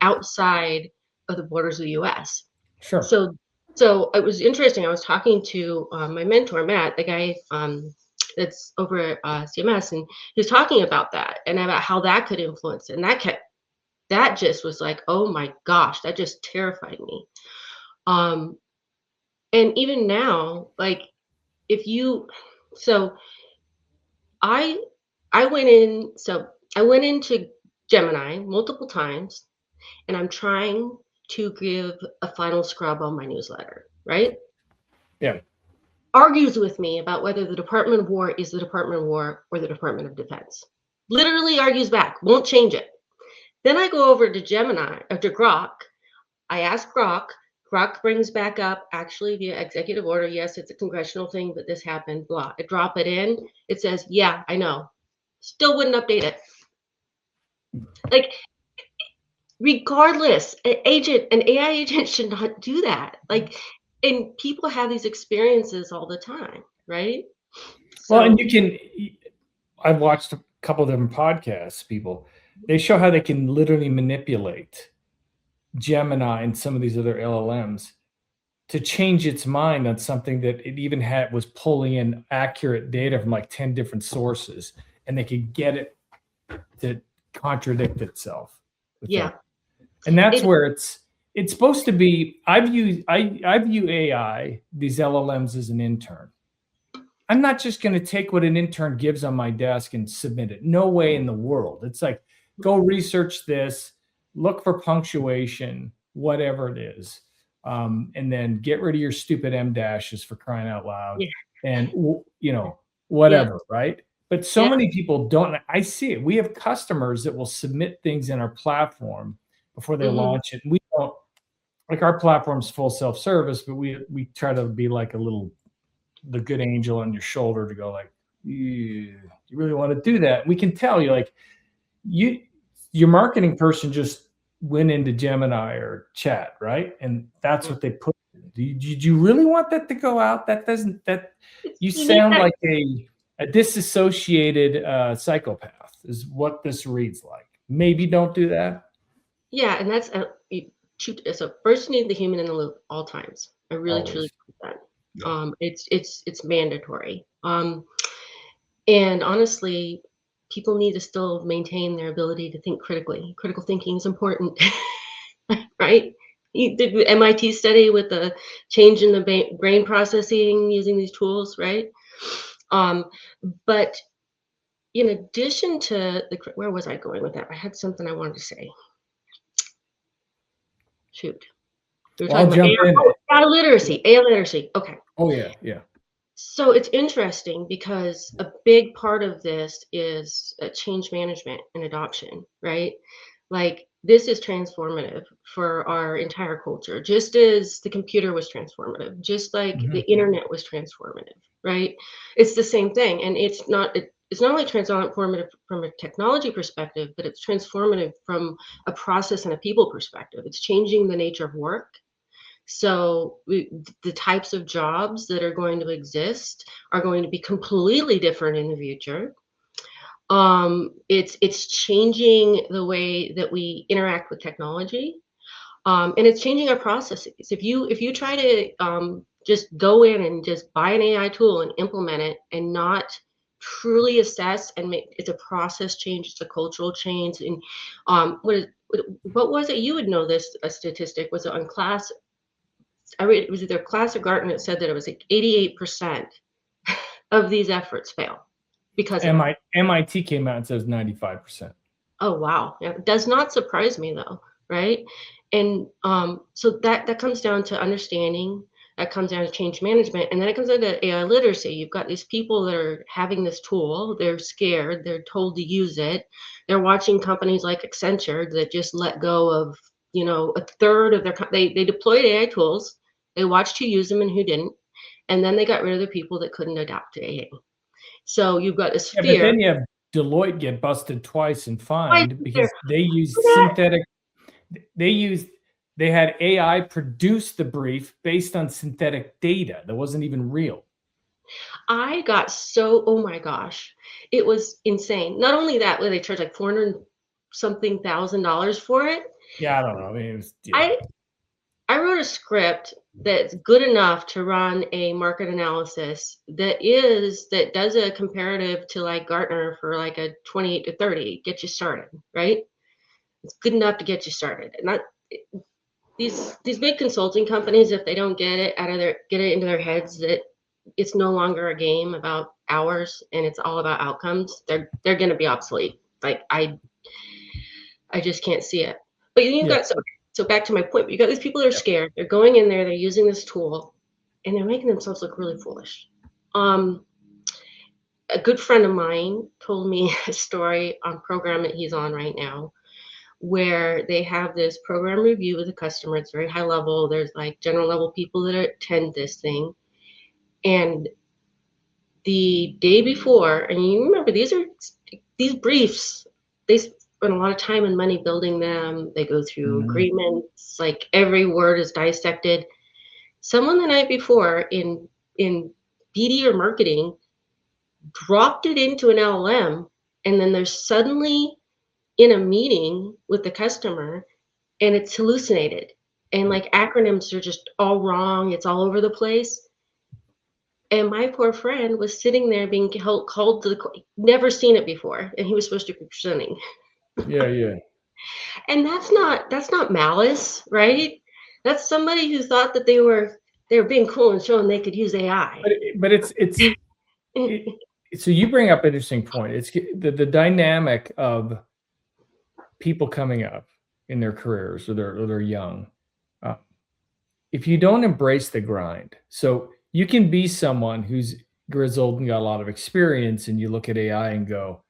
outside of the borders of the U.S. Sure. So it was interesting. I was talking to my mentor, Matt, the guy that's over at CMS, and he was talking about that and about how that could influence it. And that just was like, oh my gosh, that just terrified me. And even now, like, I went into Gemini multiple times, and I'm trying to give a final scrub on my newsletter, right? Yeah. Argues with me about whether the Department of War is the Department of War or the Department of Defense. Literally argues back, won't change it. Then I go over to Gemini, or to Grok. I ask Grok. Grok brings back up, actually via executive order, yes, it's a congressional thing, but this happened, blah. I drop it in. It says, yeah, I know. Still wouldn't update it. Like, regardless, an AI agent should not do that. Like, and people have these experiences all the time, right? So, well, and I've watched a couple of different podcasts, they show how they can literally manipulate Gemini and some of these other LLMs to change its mind on something that it even was pulling in accurate data from like 10 different sources, and they could get it to contradict itself. Yeah. That. And that's where it's supposed to be. I view AI, these LLMs, as an intern. I'm not just going to take what an intern gives on my desk and submit it. No way in the world. It's like, go research this, look for punctuation, whatever it is, and then get rid of your stupid M dashes, for crying out loud, and whatever, right? But so many people don't. I see it. We have customers that will submit things in our platform before they launch it. We don't, like, our platform's full self-service, but we try to be like the good angel on your shoulder to go like, you really want to do that? We can tell you, like, your marketing person just went into Gemini or Chat, right? And that's what they put. Did you really want that to go out? You sound like a disassociated psychopath is what this reads like. Maybe don't do that. Yeah, and that's so first you need the human in the loop all times. I really truly believe that. Yeah. It's mandatory. And honestly, people need to still maintain their ability to think critically. Critical thinking is important, right? You did the MIT study with the change in the brain processing using these tools, right? But in addition to where was I going with that? I had something I wanted to say. Shoot. We were talking about AI literacy. AI literacy. Okay. Oh yeah. So it's interesting because a big part of this is change management and adoption, right? Like this is transformative for our entire culture, just as the computer was transformative, just like the Mhm. internet was transformative, right? It's the same thing, and it's not only transformative from a technology perspective, but it's transformative from a process and a people perspective. It's changing the nature of work. So the types of jobs that are going to exist are going to be completely different in the future. It's changing the way that we interact with technology, and it's changing our processes. If you try to just go in and just buy an AI tool and implement it, and not truly assess and make it's a process change, it's a cultural change, and what was it? You would know this a statistic was it on class I read it was either Class or Gartner that said that it was like 88% of these efforts fail because of it. MIT came out and says 95%. Oh, wow. Yeah, it does not surprise me though, right? And so that comes down to understanding, that comes down to change management, and then it comes down to AI literacy. You've got these people that are having this tool, they're scared, they're told to use it. They're watching companies like Accenture that just let go of, a third of their they deployed AI tools, they watched who used them and who didn't, and then they got rid of the people that couldn't adapt to AI. So you've got this Yeah, but fear. then you have Deloitte get busted twice and Why fined is there because they used that? they had AI produce the brief based on synthetic data that wasn't even real. I got so oh my gosh, it was insane. Not only that, where they charged like 400 something $1,000 for it. Yeah, I don't know. I mean, it was, I I wrote a script that's good enough to run a market analysis that does a comparative to like Gartner for like a 28 to 30, get you started, right? It's good enough to get you started. And that these big consulting companies, if they don't get it into their heads that it's no longer a game about hours and it's all about outcomes, they're going to be obsolete. Like I just can't see it. But you've yeah, got so back to my point. You got these people that are scared. They're going in there. They're using this tool, and they're making themselves look really foolish. Um, a good friend of mine told me a story on program that he's on right now, where they have this program review with a customer. It's very high level. There's like general level people that attend this thing, and the day before, and you remember these briefs, they spend a lot of time and money building them. They go through mhm. agreements, like every word is dissected. Someone the night before in BD or marketing dropped it into an LLM, and then they're suddenly in a meeting with the customer and it's hallucinated. And like acronyms are just all wrong, it's all over the place. And my poor friend was sitting there being called to never seen it before, and he was supposed to be presenting. Yeah. And that's not malice, right? That's somebody who thought that they were being cool and showing they could use AI. But it, so you bring up an interesting point. It's the dynamic of people coming up in their careers or they're young. Uh, if you don't embrace the grind, so you can be someone who's grizzled and got a lot of experience, and you look at AI and go,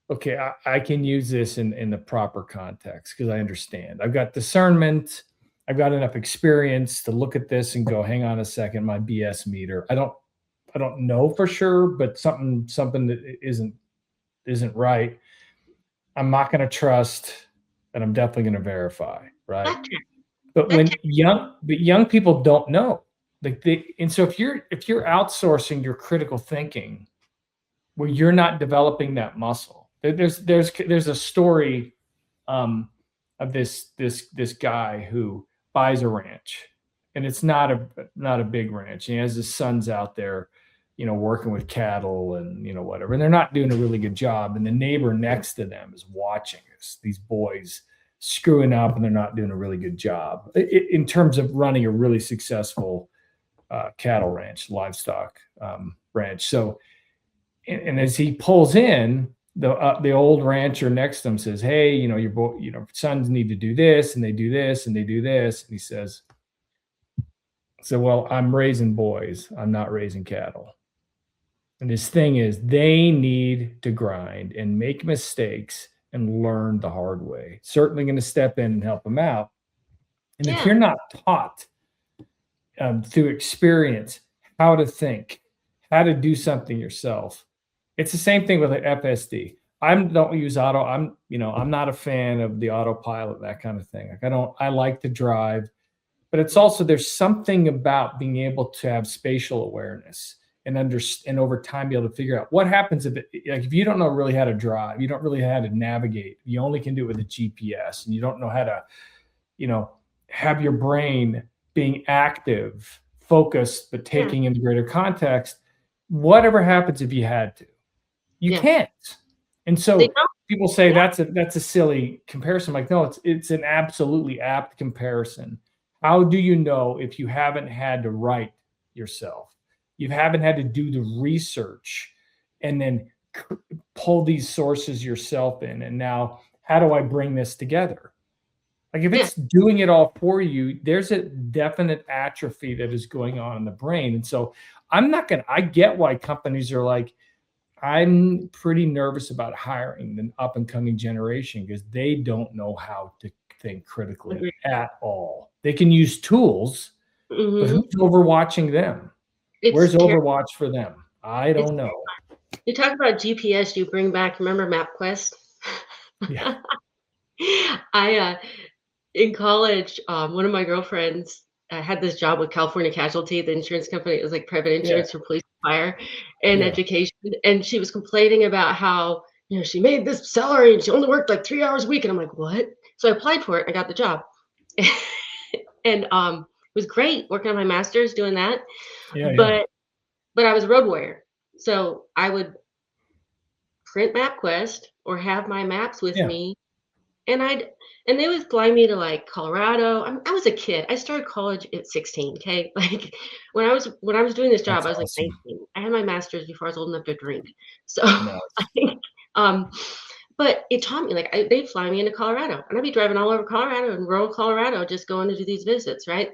okay, I can use this in the proper context because I understand. I've got discernment. I've got enough experience to look at this and go, hang on a second, my BS meter. I don't know for sure, but something that isn't right. I'm not going to trust, and I'm definitely going to verify, right? But young people don't know, and so if you're outsourcing your critical thinking, where you're not developing that muscle, there's a story of this guy who buys a ranch, and it's not a big ranch. And he has his sons out there, working with cattle and whatever, and they're not doing a really good job. And the neighbor next to them is watching these boys screwing up, and they're not doing a really good job in terms of running a really successful cattle ranch, livestock ranch. So, and as he pulls in, the old rancher next to him says, "Hey, your sons need to do this, and they do this, and they do this." And he says, So, well, I'm raising boys. I'm not raising cattle. And his thing is they need to grind and make mistakes and learn the hard way. Certainly going to step in and help them out. And if you're not taught through experience how to think, how to do something yourself, it's the same thing with an FSD. Don't use auto. I'm not a fan of the autopilot, that kind of thing. Like I like to drive, but it's also, there's something about being able to have spatial awareness and understand, and over time be able to figure out what happens if you don't know really how to drive, you don't really know how to navigate, you only can do it with a GPS, and you don't know how to, have your brain being active, focused, but taking in the greater context. Whatever happens if you had to, you can't. And so people say that's a silly comparison. Like, no, it's an absolutely apt comparison. How do you know if you haven't had to write yourself? You haven't had to do the research and then pull these sources yourself in. And now, how do I bring this together? Like, if it's doing it all for you, there's a definite atrophy that is going on in the brain. And so I get why companies are like, I'm pretty nervous about hiring the up and coming generation because they don't know how to think critically at all. They can use tools, but who's overwatching them? Where's Overwatch for them? I don't know. You talk about GPS, you bring back, remember MapQuest? Yeah. In college, one of my girlfriends had this job with California Casualty, the insurance company. It was like private insurance for police, fire, and education. And she was complaining about how, she made this salary and she only worked like 3 hours a week. And I'm like, what? So I applied for it. I got the job. And it was great working on my master's doing that. But I was a road warrior. So I would print MapQuest or have my maps with me. And they would fly me to like Colorado. I was a kid. I started college at 16. Okay. Like when I was doing this job, I was like 19. I had my master's before I was old enough to drink. So, but it taught me, like, they'd fly me into Colorado and I'd be driving all over Colorado and rural Colorado, just going to do these visits. Right.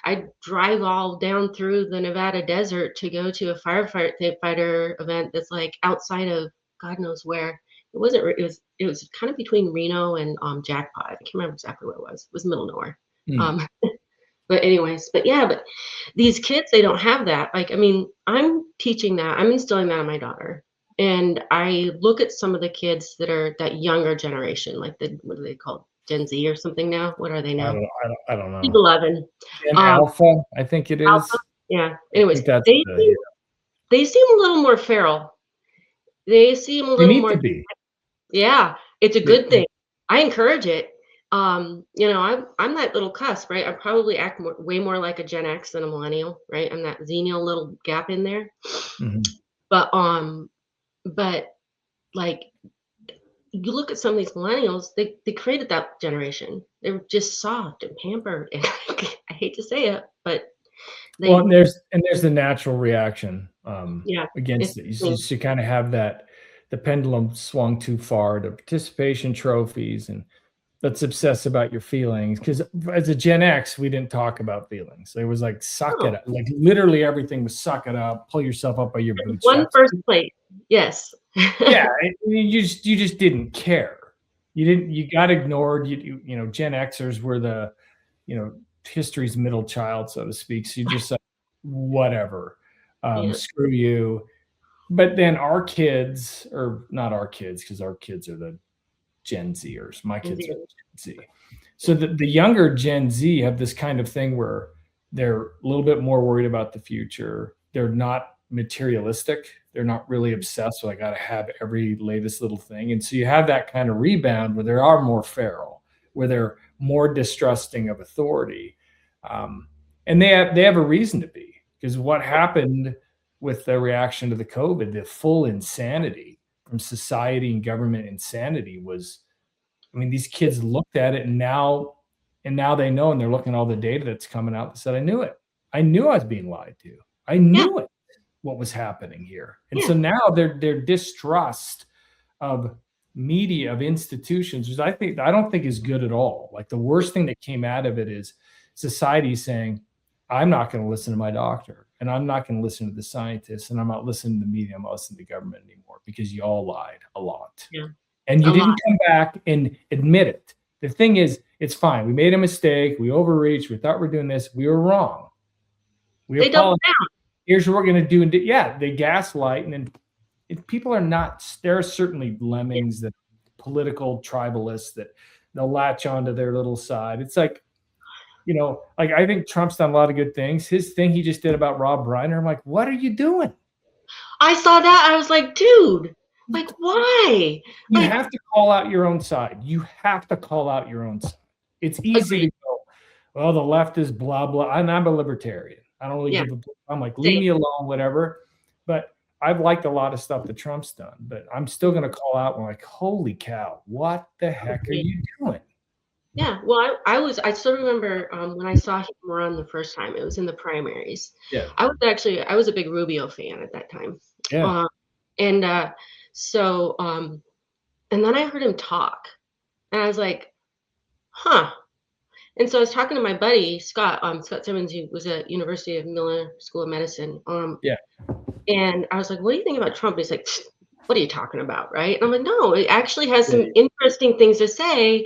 I'd drive all down through the Nevada desert to go to a firefighter event that's like outside of God knows where. It was kind of between Reno and Jackpot. I can't remember exactly where it was. It was middle of nowhere. But anyways, but these kids, they don't have that. Like, I mean, I'm teaching that. I'm instilling that in my daughter. And I look at some of the kids that are that younger generation, like what are they called? Gen Z or something now? What are they now? I don't know. 11. Alpha, I think it is. Alpha? Yeah. Anyways, they seem a little more feral. They seem a little more. To be. Yeah, it's a good thing. I encourage it. I'm that little cusp, right? I probably act way more like a Gen X than a millennial, right? I'm that xennial little gap in there. But like, you look at some of these millennials, they created that generation. They were just soft and pampered. And I hate to say it, but there's the natural reaction against it. You kind of have that. The pendulum swung too far to participation trophies, and let's obsess about your feelings. Because as a Gen X, we didn't talk about feelings. It was like, suck it up. Like literally everything was suck it up, pull yourself up by your bootstraps. One first place. Yes. You just didn't care. You got ignored. Gen Xers were the, history's middle child, so to speak. So you just said, whatever, screw you. But then our kids, or not our kids, because our kids are the Gen Zers. My kids are Gen Z. So the younger Gen Z have this kind of thing where they're a little bit more worried about the future. They're not materialistic. They're not really obsessed with, I got to have every latest little thing. And so you have that kind of rebound where they are more feral, where they're more distrusting of authority. And they have a reason to be, because what happened with the reaction to the COVID, the full insanity from society and government insanity was, these kids looked at it and now they know, and they're looking at all the data that's coming out that said, I knew it. I knew I was being lied to. I knew it, what was happening here. And so now their distrust of media, of institutions, which I don't think is good at all. Like, the worst thing that came out of it is society saying, I'm not going to listen to my doctor, and I'm not going to listen to the scientists, and I'm not listening to the media. I'm not listening to government anymore because you all lied a lot. Yeah. And you A didn't lot. come back and admit it. The thing is, it's fine. We made a mistake. We overreached. We thought we're doing this. We were wrong. We They doubled apologize. down. Here's what we're going to do. And yeah, they gaslight. And then people are not, there are certainly lemmings, that political tribalists, that they'll latch onto their little side. It's like, you know, like I think Trump's done a lot of good things. His thing he just did about Rob Reiner, I'm like, what are you doing? I saw that. I was like, dude, like, why? You Like, have to call out your own side. You have to call out your own side. It's easy to go, well, the left is blah, blah. And I'm a libertarian. I don't really give a, I'm like, leave me alone, whatever. But I've liked a lot of stuff that Trump's done, but I'm still going to call out and like, holy cow, what the heck are you doing? Yeah, well, I still remember when I saw him run the first time. It was in the primaries. Yeah. I was a big Rubio fan at that time. Yeah. And then I heard him talk, and I was like, huh. And so I was talking to my buddy Scott Simmons, who was at University of Miller School of Medicine. Yeah. And I was like, what do you think about Trump? He's like, what are you talking about, right? And I'm like, no, it actually has some interesting things to say.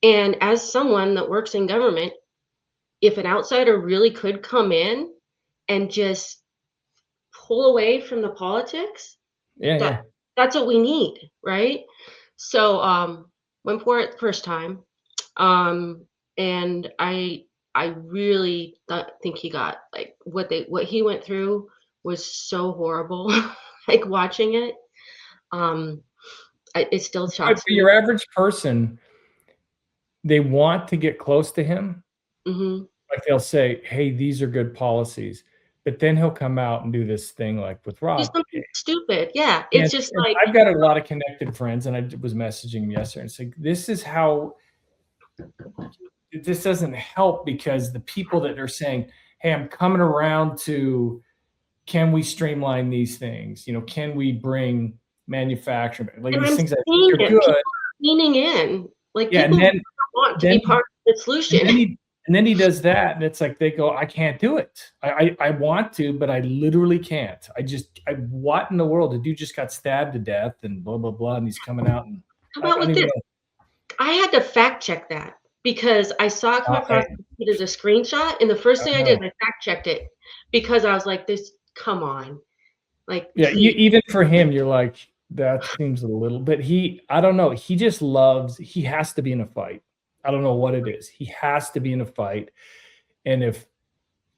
And as someone that works in government, if an outsider really could come in and just pull away from the politics, that's what we need, right? So went for it the first time. And I really think he got, like, what he went through was so horrible. Like, watching it, it still shocks For me. your average person, they want to get close to him. Mm-hmm. Like they'll say, hey, these are good policies. But then he'll come out and do this thing like with Rob. He's something stupid. Yeah. It's just like, I've got a lot of connected friends, and I was messaging him yesterday and saying, this is how this doesn't help, because the people that are saying, hey, I'm coming around to, can we streamline these things? You know, can we bring manufacturing? Like these things I think are good. People are leaning in. Like, people want to be part of the solution. And then he does that, and it's like they go, I can't do it. I want to, but I literally can't. What in the world? The dude just got stabbed to death and blah, blah, blah, and he's coming out and come out with this. I had to fact check that, because I saw it come across as a screenshot, and the first thing I did, I fact checked it, because I was like, this, come on. Like, yeah, even for him, you're like, that seems a little bit, I don't know. He just he has to be in a fight. I don't know what it is. He has to be in a fight. And if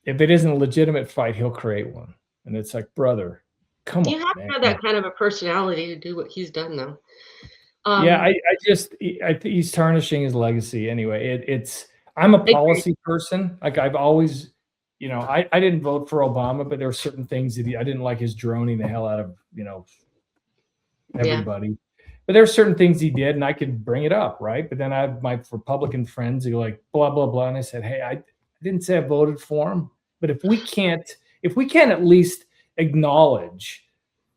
it isn't a legitimate fight, he'll create one. And it's like, brother, come on. You have to have that kind of a personality to do what he's done, though. Yeah, I think he's tarnishing his legacy anyway. I'm a policy person. Like, I've always, you know, I didn't vote for Obama, but there were certain things that I didn't like, his droning the hell out of, you know, everybody. Yeah. But there are certain things he did, and I could bring it up, right? But then I have my Republican friends who go like, blah, blah, blah. And I said, hey, I didn't say I voted for him. But if we can't at least acknowledge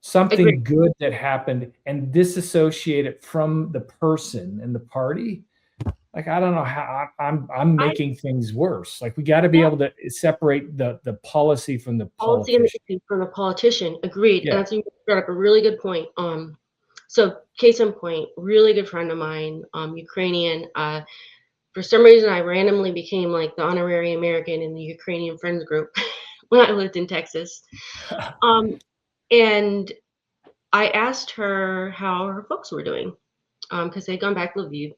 something good that happened and disassociate it from the person and the party, like, I don't know how I'm making things worse. Like, we got to be able to separate the policy from the politician. Agreed. Yeah. And that's, you brought up a really good point. So case in point, really good friend of mine, Ukrainian. For some reason, I randomly became like the honorary American in the Ukrainian friends group when I lived in Texas. And I asked her how her folks were doing, because they'd gone back to Lviv.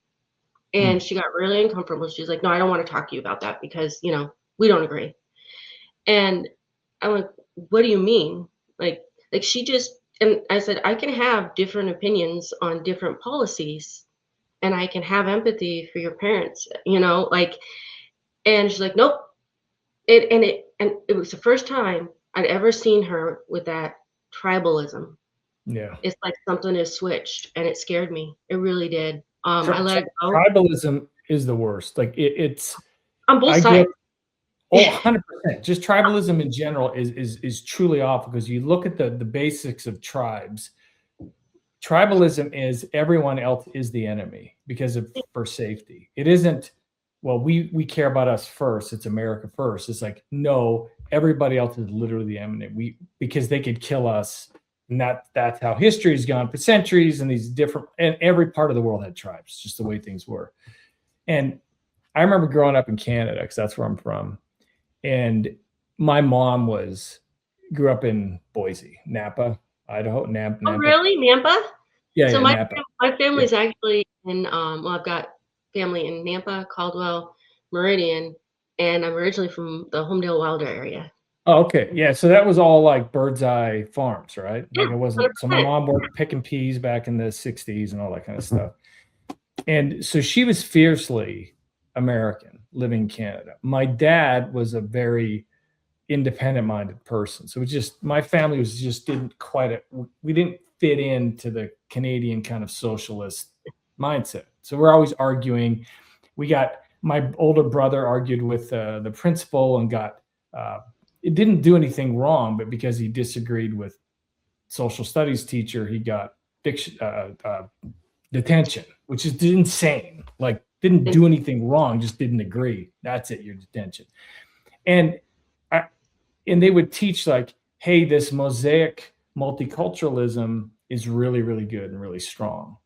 And she got really uncomfortable. She was like, no, I don't want to talk to you about that, because, you know, we don't agree. And I'm like, what do you mean? Like she just, and I said, I can have different opinions on different policies, and I can have empathy for your parents, you know, like, and she's like, nope. And it was the first time I'd ever seen her with that tribalism. Yeah. It's like something has switched, and it scared me. It really did. I let it go. Tribalism is the worst. Like, it's on both sides. 100%. Just tribalism in general is truly awful, because you look at the basics of tribes. Tribalism is everyone else is the enemy for safety. It isn't well, we care about us first. It's America first. It's like, no, everybody else is literally the enemy. Because they could kill us. And that's how history has gone for centuries, and and every part of the world had tribes, just the way things were. And I remember growing up in Canada, because that's where I'm from. And my mom grew up in Boise, Napa, Idaho, Napa. Oh, really? Nampa? Yeah, So yeah, Napa. my family's actually in, well, I've got family in Nampa, Caldwell, Meridian, and I'm originally from the Homedale Wilder area. Oh, okay. Yeah. So that was all like bird's eye farms, right? Yeah, Like it wasn't. So my 100%. mom worked picking peas back in the 60s and all that kind of stuff. And so she was fiercely American living in Canada. My dad was a very independent minded person. So it just, my family was just we didn't fit into the Canadian kind of socialist mindset. So we're always arguing. My older brother argued with the principal and it didn't do anything wrong, but because he disagreed with social studies teacher, he got detention, which is insane. Like, didn't do anything wrong, just didn't agree. That's it, your detention. And they would teach like, hey, this mosaic multiculturalism is really, really good and really strong.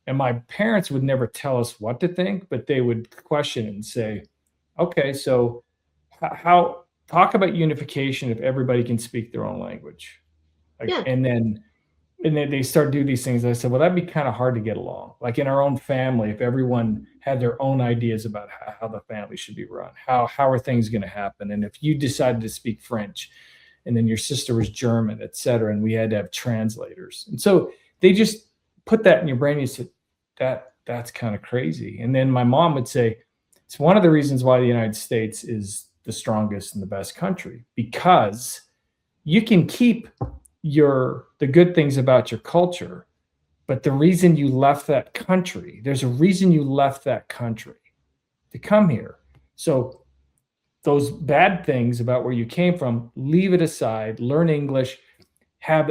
And my parents would never tell us what to think, but they would question and say, okay, so how talk about unification if everybody can speak their own language. And then they start doing these things. I said, well, that'd be kind of hard to get along. Like in our own family, if everyone had their own ideas about how the family should be run, how are things going to happen? And if you decided to speak French and then your sister was German, et cetera, and we had to have translators. And so they just put that in your brain. You said, that's kind of crazy. And then my mom would say, it's one of the reasons why the United States is the strongest and the best country, because you can keep the good things about your culture, but the reason you left that country, there's a reason you left that country to come here. So those bad things about where you came from, leave it aside, learn English, have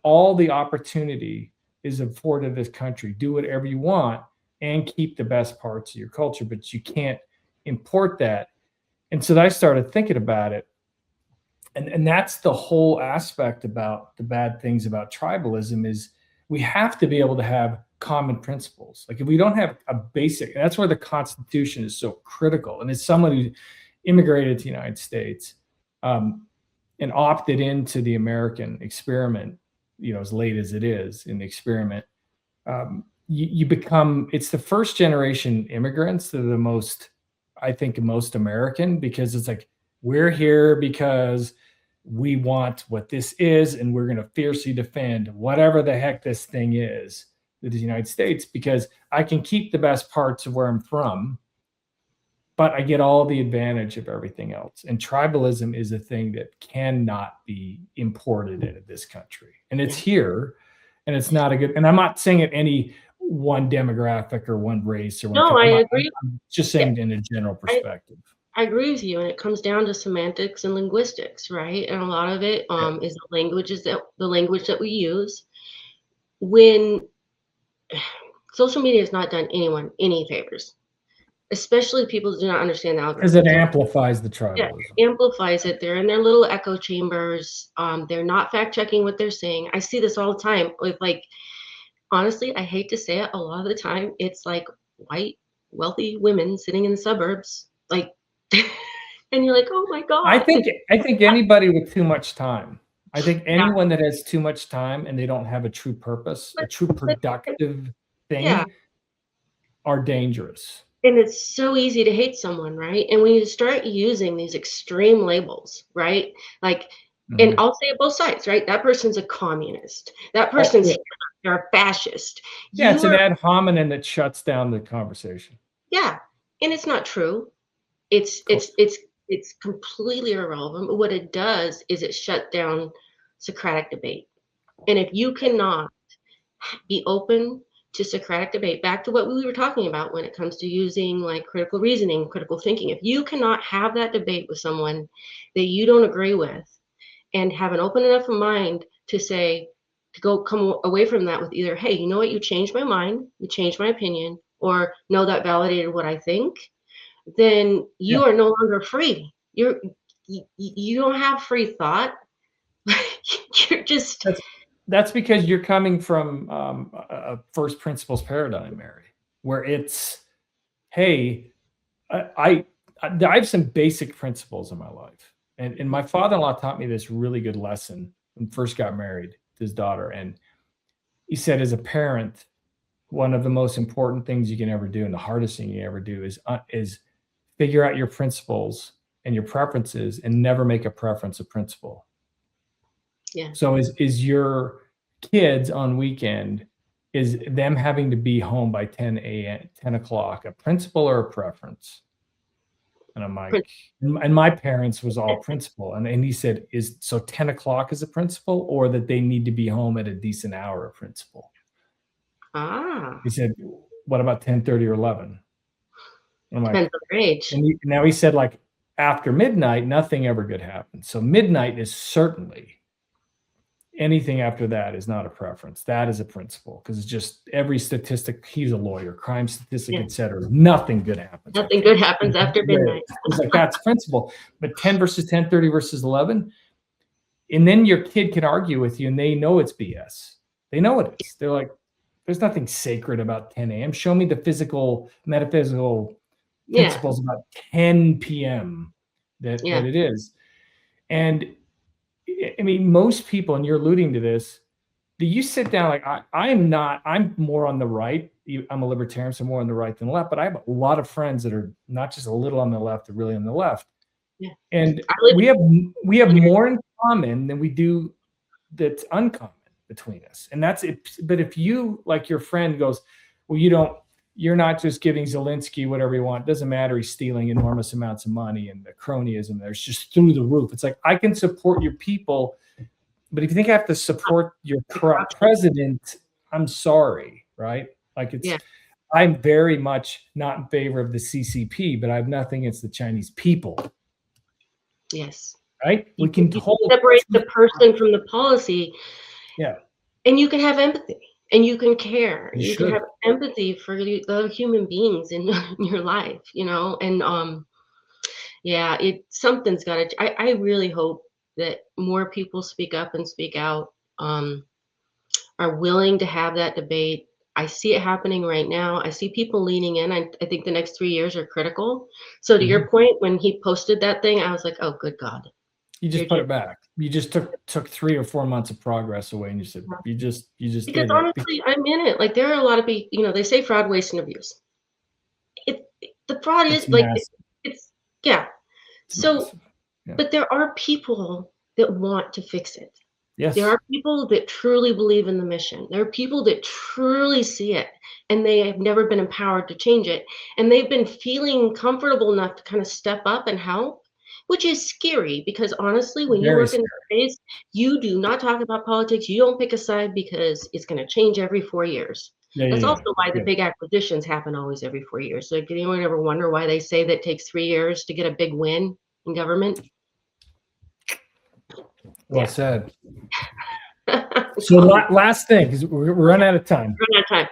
all the opportunity is afforded this country, do whatever you want and keep the best parts of your culture, but you can't import that. And so I started thinking about it. And that's the whole aspect about the bad things about tribalism is we have to be able to have common principles. Like if we don't have a basic, and that's where the Constitution is so critical. And as someone who immigrated to the United States and opted into the American experiment, as late as it is in the experiment, you become, it's the first generation immigrants that are the most, I think, most American, because it's like, we're here because we want what this is, and we're going to fiercely defend whatever the heck this thing is, the United States, because I can keep the best parts of where I'm from, but I get all the advantage of everything else. And tribalism is a thing that cannot be imported into this country. And it's here, and it's not a good, and I'm not saying it any one demographic or one race or one. No, I agree. I'm just saying in a general perspective. I agree with you, and it comes down to semantics and linguistics, right? And a lot of it is the language that we use. When social media has not done anyone any favors, especially people who do not understand the algorithm. Because it amplifies the tribalism. Yeah, amplifies it. They're in their little echo chambers. They're not fact checking what they're saying. I see this all the time with, like, honestly, I hate to say it, a lot of the time it's like white, wealthy women sitting in the suburbs, like, and you're like, oh my God. I think anybody with too much time. I think anyone that has too much time and they don't have a true purpose, a true productive thing, are dangerous. And it's so easy to hate someone, right? And when you start using these extreme labels, right? Like, and I'll say it both sides, right? That person's a communist. That person's they're a fascist. Yeah, it's an ad hominem that shuts down the conversation. Yeah, and it's not true. It's completely irrelevant. But what it does is it shut down Socratic debate. And if you cannot be open to Socratic debate, back to what we were talking about when it comes to using like critical reasoning, critical thinking, if you cannot have that debate with someone that you don't agree with and have an open enough mind to say, to come away from that with either, hey, you know what, you changed my mind, you changed my opinion, or no, that validated what I think, then you Yeah. are no longer free. You don't have free thought. You're just That's because you're coming from a first principles paradigm, Mary, where it's, hey, I have some basic principles in my life, and my father-in-law taught me this really good lesson when he first got married to his daughter, and he said, as a parent, one of the most important things you can ever do, and the hardest thing you ever do, is figure out your principles and your preferences, and never make a preference a principle. yeah. So is your kids on weekend, is them having to be home by 10 o'clock a principle or a preference? And I'm like, and my parents was all principle. And he said, so 10 o'clock is a principle, or that they need to be home at a decent hour a principle? He said, what about 10:30 or 11? And I'm like, Depends on their age. and now he said, like, after midnight, nothing ever good happens. So midnight is certainly, anything after that is not a preference. That is a principle, because it's just every statistic. He's a lawyer, crime statistic, Yeah. etc. Nothing good happens. Nothing good happens after midnight. It's like, that's principle. But 10 versus 10:30 versus 11, and then your kid can argue with you, and they know it's BS. They know it is. They're like, there's nothing sacred about 10 a.m. Show me the physical, metaphysical principles about 10 p.m. that it is. And I mean, most people, and you're alluding to this, do you sit down, like, I'm more on the right. I'm a libertarian, so more on the right than the left, but I have a lot of friends that are not just a little on the left, they're really on the left. Yeah. And we have more in common than we do that's uncommon between us. And that's it. But if you, like your friend, goes, well, you're not just giving Zelensky whatever you want. It doesn't matter. He's stealing enormous amounts of money, and the cronyism there's just through the roof. It's like, I can support your people, but if you think I have to support your corrupt president, I'm sorry, right? Like, I'm very much not in favor of the CCP, but I have nothing against the Chinese people. Yes. Right? We can separate the person from the policy. Yeah. And you can have empathy, and you can care. You can have empathy for the other human beings in your life, and something's got to. I really hope that more people speak up and speak out, are willing to have that debate. I see it happening right now. I see people leaning in. I think the next 3 years are critical. So to your point, when he posted that thing, I was like, oh, good God. You just put it back. You just took 3 or 4 months of progress away, and you said, you just because honestly, I'm in it. Like, there are a lot of people, they say fraud, waste, and abuse. The fraud is like, it's so, but there are people that want to fix it. Yes. There are people that truly believe in the mission. There are people that truly see it, and they have never been empowered to change it. And they've been feeling comfortable enough to kind of step up and help, which is scary, because honestly, when you work in the space, you do not talk about politics. You don't pick a side, because it's going to change every 4 years. That's also why the big acquisitions happen always every 4 years. So did anyone ever wonder why they say that it takes 3 years to get a big win in government? Well said. So last thing, because we're running out of time.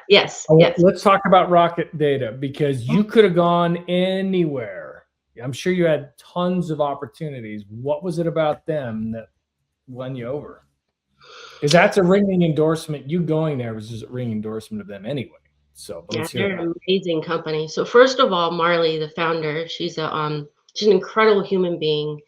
Yes. Let's talk about Rocket Data, because you could have gone anywhere. I'm sure you had tons of opportunities. What was it about them that won you over? Because that's a ringing endorsement. You going there was just a ringing endorsement of them anyway. So they're an amazing company. So first of all, Marley, the founder, she's an incredible human being.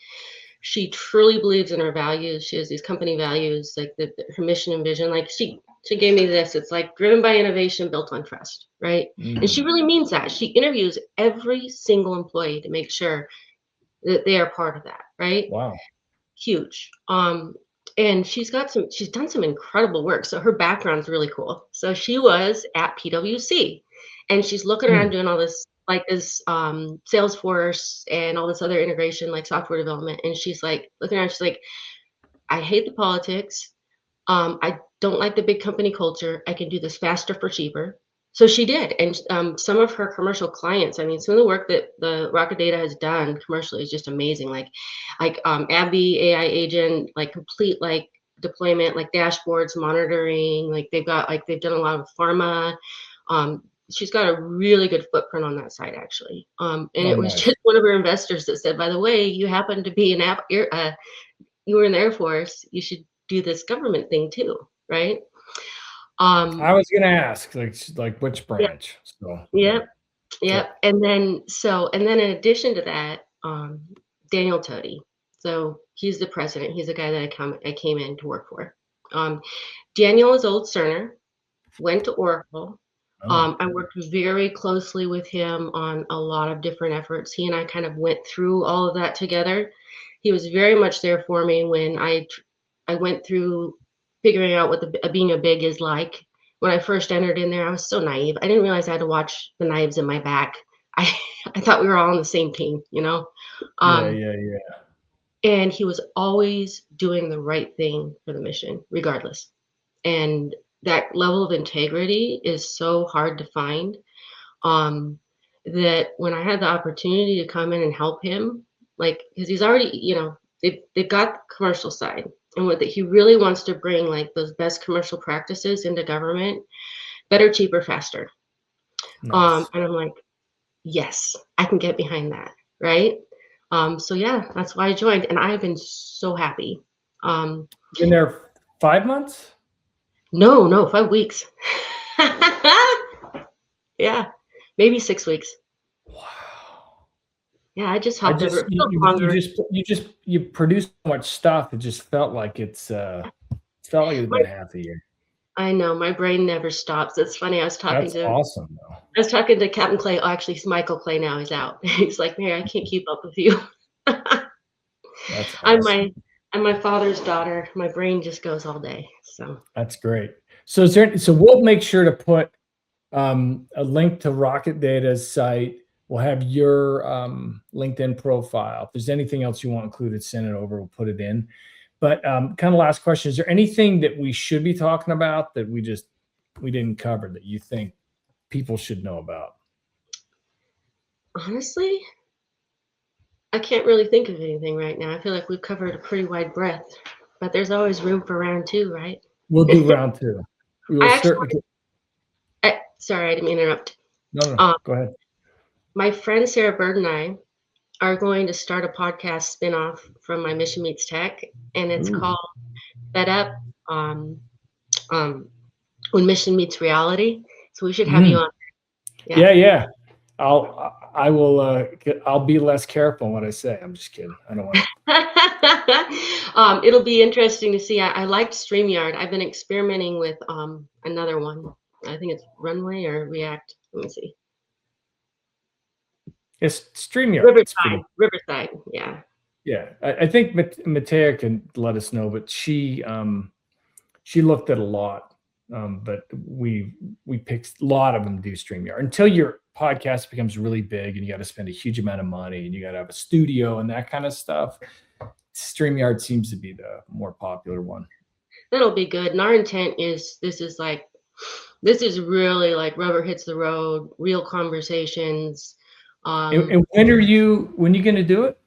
She truly believes in her values. She has these company values, like her mission and vision. Like, she gave me this. It's like, driven by innovation, built on trust, right? And she really means that. She interviews every single employee to make sure that they are part of that, right? Wow. Huge. And she's done some incredible work. So her background's really cool. So she was at PwC, and she's looking around doing all this, like this Salesforce and all this other integration, like software development. And she's like looking around, she's like, I hate the politics. I don't like the big company culture. I can do this faster for cheaper. So she did. And some of her commercial clients, I mean, some of the work that the Rocket Data has done commercially is just amazing. Like AbbVie AI agent, like complete like deployment, like dashboards, monitoring. Like they've done a lot of pharma. she's got a really good footprint on that side, actually. And it was nice. just one of her investors that said, by the way, you happen to be you were in the Air Force, you should do this government thing too, right? I was gonna ask, like which Yeah, branch? So yep, okay. yep. And then in addition to that, Daniel Tody. So he's the president. He's the guy that I came in to work for. Daniel is old Cerner, went to Oracle. Oh. I worked very closely with him on a lot of different efforts. He and I kind of went through all of that together. He was very much there for me when I went through figuring out what being a big is like. When I first entered in there, I was so naive. I didn't realize I had to watch the knives in my back. I I thought we were all on the same team, you know. Yeah. And he was always doing the right thing for the mission, regardless. And that level of integrity is so hard to find. That when I had the opportunity to come in and help him, like, because he's already, they've got the commercial side, and what that he really wants to bring, like those best commercial practices into government, better, cheaper, faster. Nice. And I'm like, yes, I can get behind that, right? So yeah, that's why I joined, and I have been so happy. Been there 5 months? No, 5 weeks. Yeah, maybe 6 weeks. Wow. Yeah, I just hopped over. You produced so much stuff. It just felt like it's been half a year. I know, my brain never stops. It's funny. That's awesome, though. I was talking to Captain Clay. Oh, actually, it's Michael Clay now. He's out. He's like, Mary, I can't keep up with you. That's awesome. I'm my father's daughter. My brain just goes all day. So that's great. So we'll make sure to put a link to Rocket Data's site. We'll have your LinkedIn profile. If there's anything else you want included, send it over. We'll put it in. But kind of last question, is there anything that we should be talking about that we didn't cover that you think people should know about? Honestly, I can't really think of anything right now. I feel like we've covered a pretty wide breadth, but there's always room for round 2, right? We'll do round 2. We will certainly. Sorry, I didn't mean to interrupt. No, go ahead. My friend Sarah Bird and I are going to start a podcast spinoff from My Mission Meets Tech, and it's called Fed Up When Mission Meets Reality. So we should have you on. Yeah. I'll be less careful in what I say. I'm just kidding. I don't want to. It'll be interesting to see. I liked StreamYard. I've been experimenting with another one. I think it's Runway or React. Let me see. It's StreamYard. Riverside. Yeah. Yeah. I think Matea can let us know, but she looked at a lot. But we picked a lot of them to do StreamYard until your podcast becomes really big and you got to spend a huge amount of money and you got to have a studio and that kind of stuff. StreamYard seems to be the more popular one. That'll be good. And our intent is this is really like rubber hits the road, real conversations. And when are you going to do it?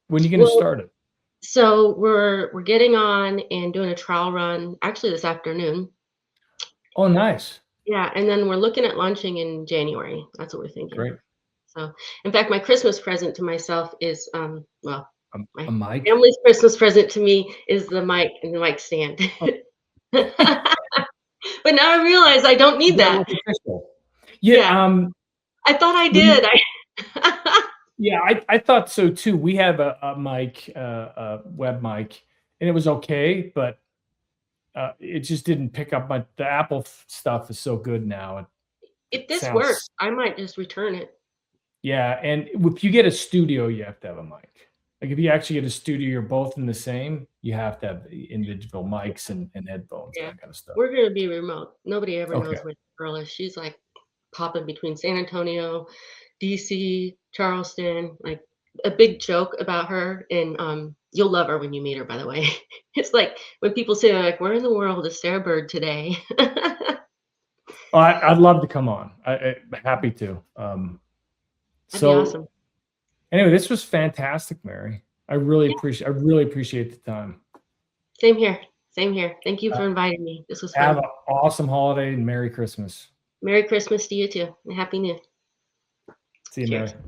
When are you going to start it? So we're getting on and doing a trial run actually this afternoon. Oh, nice. Yeah, and then we're looking at launching in January. That's what we're thinking. Great. So, in fact, my Christmas present to myself is a my mic. family's Christmas present to me is the mic and the mic stand. Oh. But now I realize I don't need that. Yeah. I thought I did. Yeah, I thought so too. We have a mic, a web mic, and it was okay, but it just didn't pick up the Apple stuff is so good now. If this works, I might just return it. Yeah, and if you get a studio, you have to have a mic. Like if you actually get a studio, you're both in the same, you have to have individual mics and headphones, and that kind of stuff. We're going to be remote. Nobody ever knows where the girl is. She's like popping between San Antonio, DC, Charleston, like a big joke about her. And you'll love her when you meet her, by the way. It's like when people say, like, where in the world is Sarah Bird today? I'd love to come on. I'm happy to. That'd be awesome. Anyway, this was fantastic, Mary. I really appreciate the time. Same here. Thank you for inviting me. This was fun. Have an awesome holiday and Merry Christmas. Merry Christmas to you too, and Happy New Year. See you, Cheers. Mary.